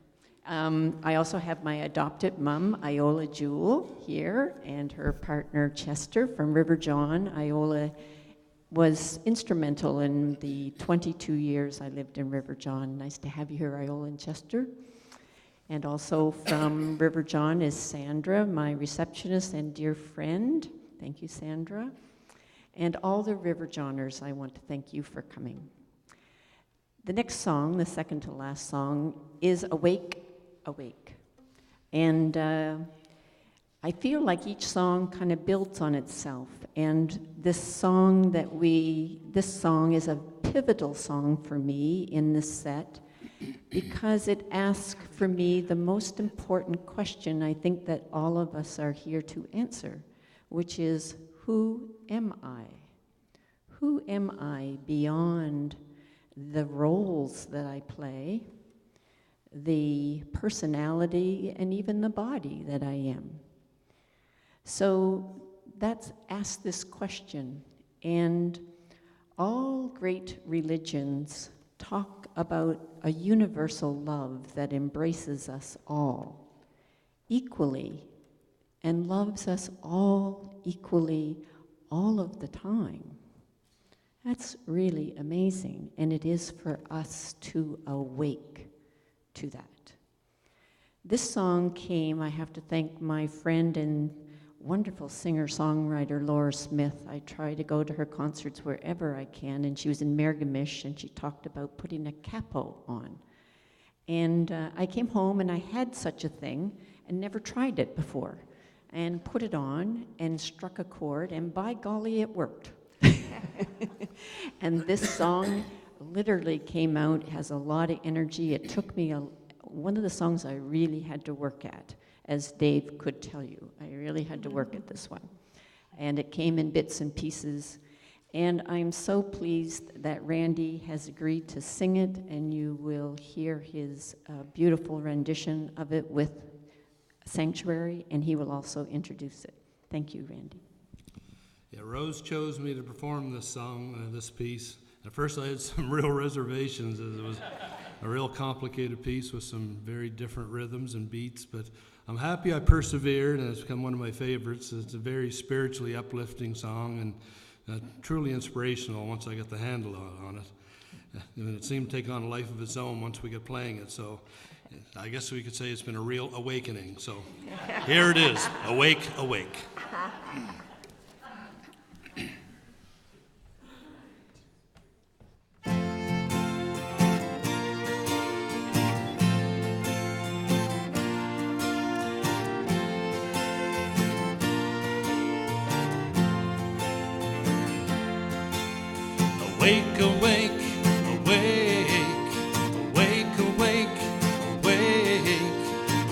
I also have my adopted mom, Iola Jewell, here, and her partner, Chester, from River John. Iola was instrumental in the 22 years I lived in River John. Nice to have you here, Iola and Chester. And also from River John is Sandra, my receptionist and dear friend. Thank you, Sandra. And all the River Johners, I want to thank you for coming. The next song, the second to last song, is Awake, Awake. And I feel like each song kind of builds on itself. And this song is a pivotal song for me in this set, because it asks for me the most important question I think that all of us are here to answer, which is, who am I? Who am I beyond the roles that I play, the personality, and even the body that I am? So that's ask this question, and all great religions talk about a universal love that embraces us all equally and loves us all equally all of the time. That's really amazing, and it is for us to awake to that. This song came, I have to thank my friend and wonderful singer-songwriter Laura Smith. I try to go to her concerts wherever I can, and she was in Mirgamish, and she talked about putting a capo on. And I came home, and I had such a thing, and never tried it before, and put it on, and struck a chord, and by golly, it worked. And this song literally came out, has a lot of energy. It took me one of the songs I really had to work at, as Dave could tell you. I really had to work at this one. And it came in bits and pieces. And I'm so pleased that Randy has agreed to sing it, and you will hear his beautiful rendition of it with Sanctuary, and he will also introduce it. Thank you, Randy. Yeah, Rose chose me to perform this song, this piece. At first I had some real reservations, as it was a real complicated piece with some very different rhythms and beats, but I'm happy I persevered, and it's become one of my favorites. It's a very spiritually uplifting song, and truly inspirational once I got the handle on it. And it seemed to take on a life of its own once we got playing it, so I guess we could say it's been a real awakening. So here it is, Awake, Awake. Awake, awake, awake, awake, awake, awake,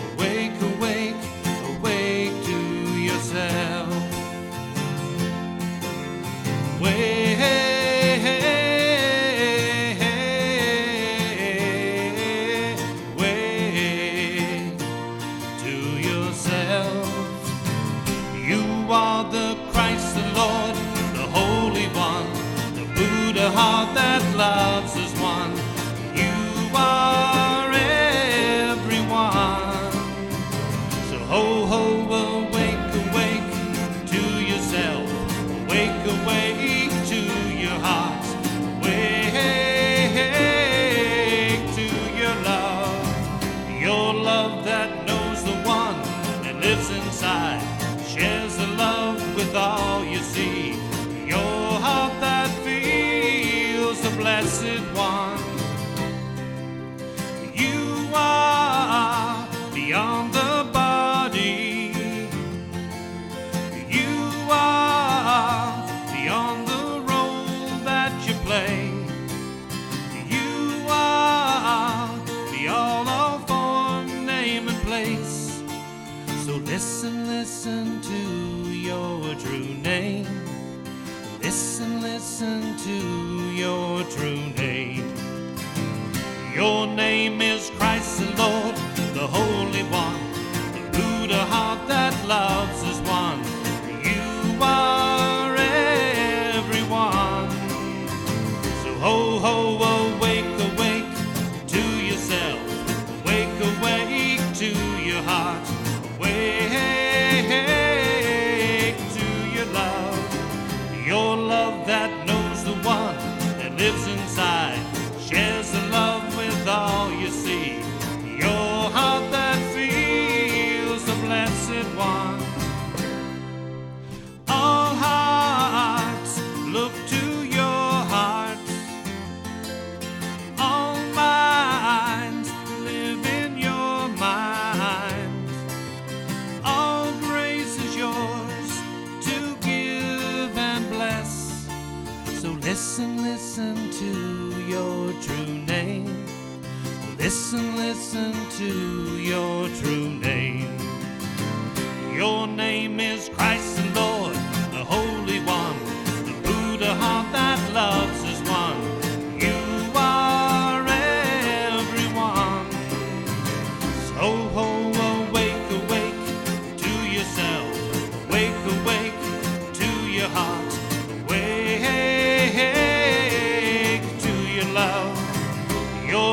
awake, awake, awake to yourself. Awake, a heart that loves as one. You are everyone. So ho, ho, awake, awake to yourself. Awake, awake to your heart. Awake to your love that knows the one that lives inside. Shares the love with all you see. Your heart that feels the blessed one. You are beyond the body. You are beyond the role that you play. You are beyond all form, name, and place. So listen, listen to your true name. Listen, listen to your true name. Your name is Christ the Lord, the Holy One, the Buddha heart that loves as one. You are everyone. So ho, ho, awake, awake to yourself. Awake, awake to your heart. Awake to your love that knows the one that lives inside. Shares the love with all you see. Your heart that feels the blessed one. All hearts look to your heart. All minds live in your mind. All grace is yours to give and bless. So listen, listen to your true name. Listen, listen to your true name. Your name is Christ the Lord, the Holy One, the Buddha heart that loves as one. You are everyone. So ho, awake, awake to yourself. Awake, awake to your heart. Awake to your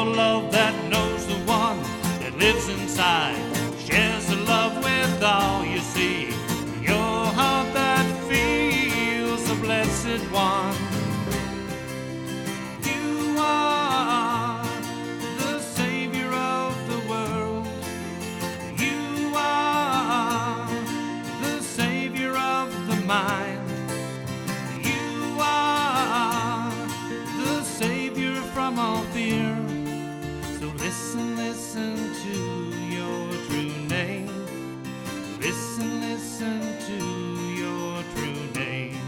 love that knows the one that lives inside. Shares the love with all you see. Your heart that feels the blessed one. You are the Savior of the world. You are the Savior of the mind. You are the Savior from all fear. So listen, listen to your true name. Listen, listen to your true name.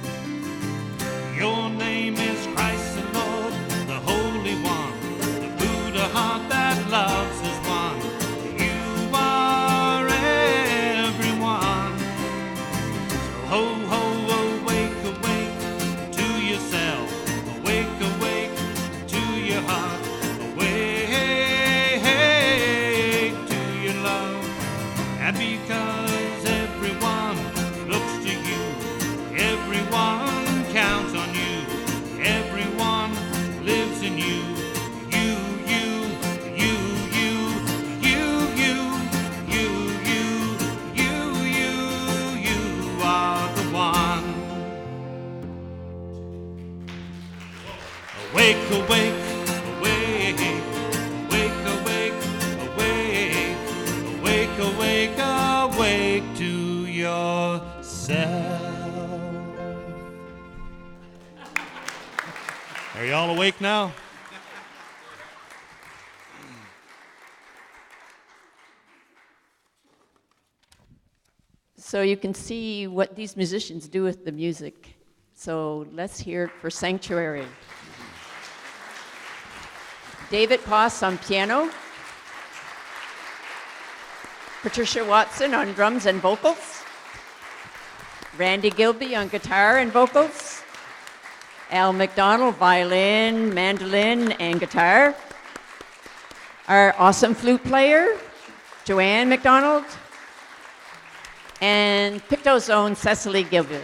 Your name is Christ the Lord, the Holy One, the Buddha heart that loves as one. You are everyone. So ho, ho, awake, awake to yourself. Awake, awake to your heart. Awake to your love. And because everyone looks to you, everyone counts on you, everyone lives in you. You, you, you, you, you, you, you, you, you, you, you are the one. Awake, awake, awake, awake, awake, awake, awake, awake, awake to yourself. Are y'all awake now? So you can see what these musicians do with the music. So let's hear it for Sanctuary. David Poss on piano. Patricia Watson on drums and vocals. Randy Gilby on guitar and vocals. Al McDonald, violin, mandolin, and guitar. Our awesome flute player, Joanne McDonald. And Picto's own Cecily Gilby.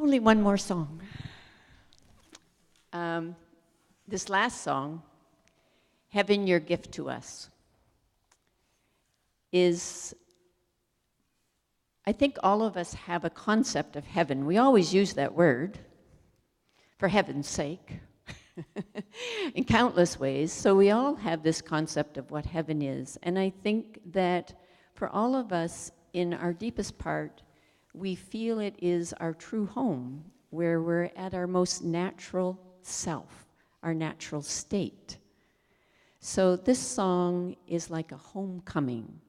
Only one more song. This last song, Heaven, Your Gift to Us, is, I think all of us have a concept of heaven. We always use that word, for heaven's sake, in countless ways. So we all have this concept of what heaven is. And I think that for all of us, in our deepest part, we feel it is our true home, where we're at our most natural self, our natural state. So this song is like a homecoming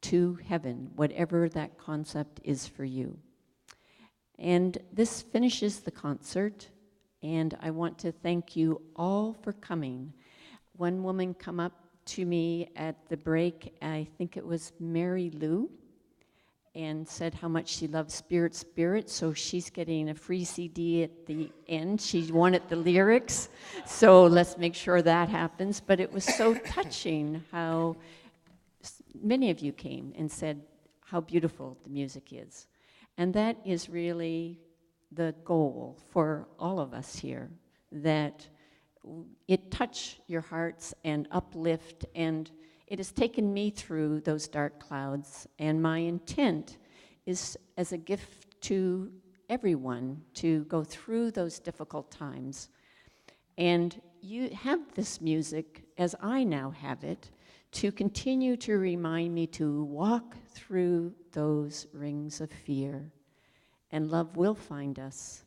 to heaven, whatever that concept is for you. And this finishes the concert, and I want to thank you all for coming. One woman come up to me at the break, I think it was Mary Lou, and said how much she loves Spirit Spirit, so she's getting a free CD at the end. She wanted the lyrics, so let's make sure that happens. But it was so touching how many of you came and said how beautiful the music is. And that is really the goal for all of us here, that it touch your hearts and uplift, and it has taken me through those dark clouds, and my intent is as a gift to everyone to go through those difficult times. And you have this music, as I now have it, to continue to remind me to walk through those rings of fear, and love will find us,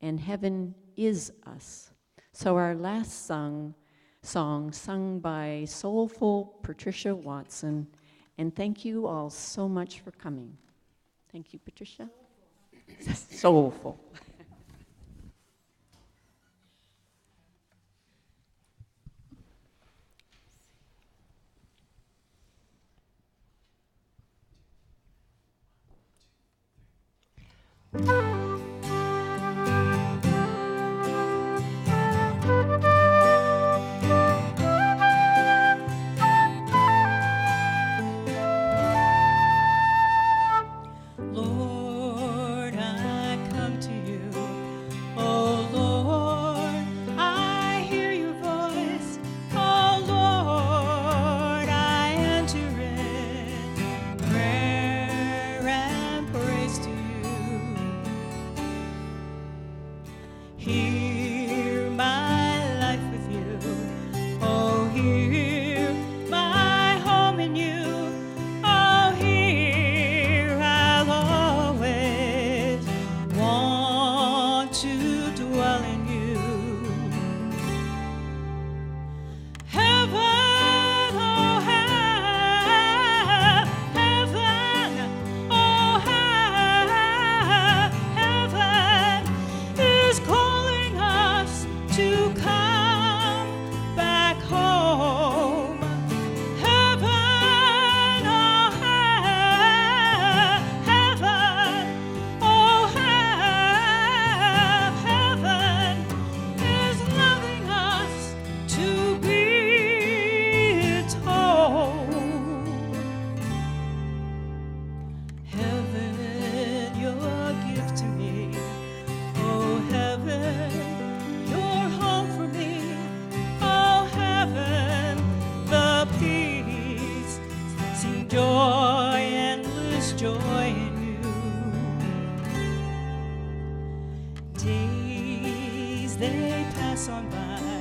and heaven is us. So our last song sung by soulful Patricia Watson, and thank you all so much for coming. Thank you, Patricia. Soulful. Lord, I come to you. Oh Lord, I hear your voice. Oh Lord, I enter in prayer and praise to you. Hear my life with you. Oh, hear my home in you. Oh, here I'll always want to dwell in you. Heaven, oh heaven, oh heaven is calling us to come back home. Heaven, oh heaven, oh heaven is loving us to be its home. Heaven, your gift to me. Oh heaven, your home for me. Oh heaven, the peace, sing joy, endless joy in you. Days they pass on by.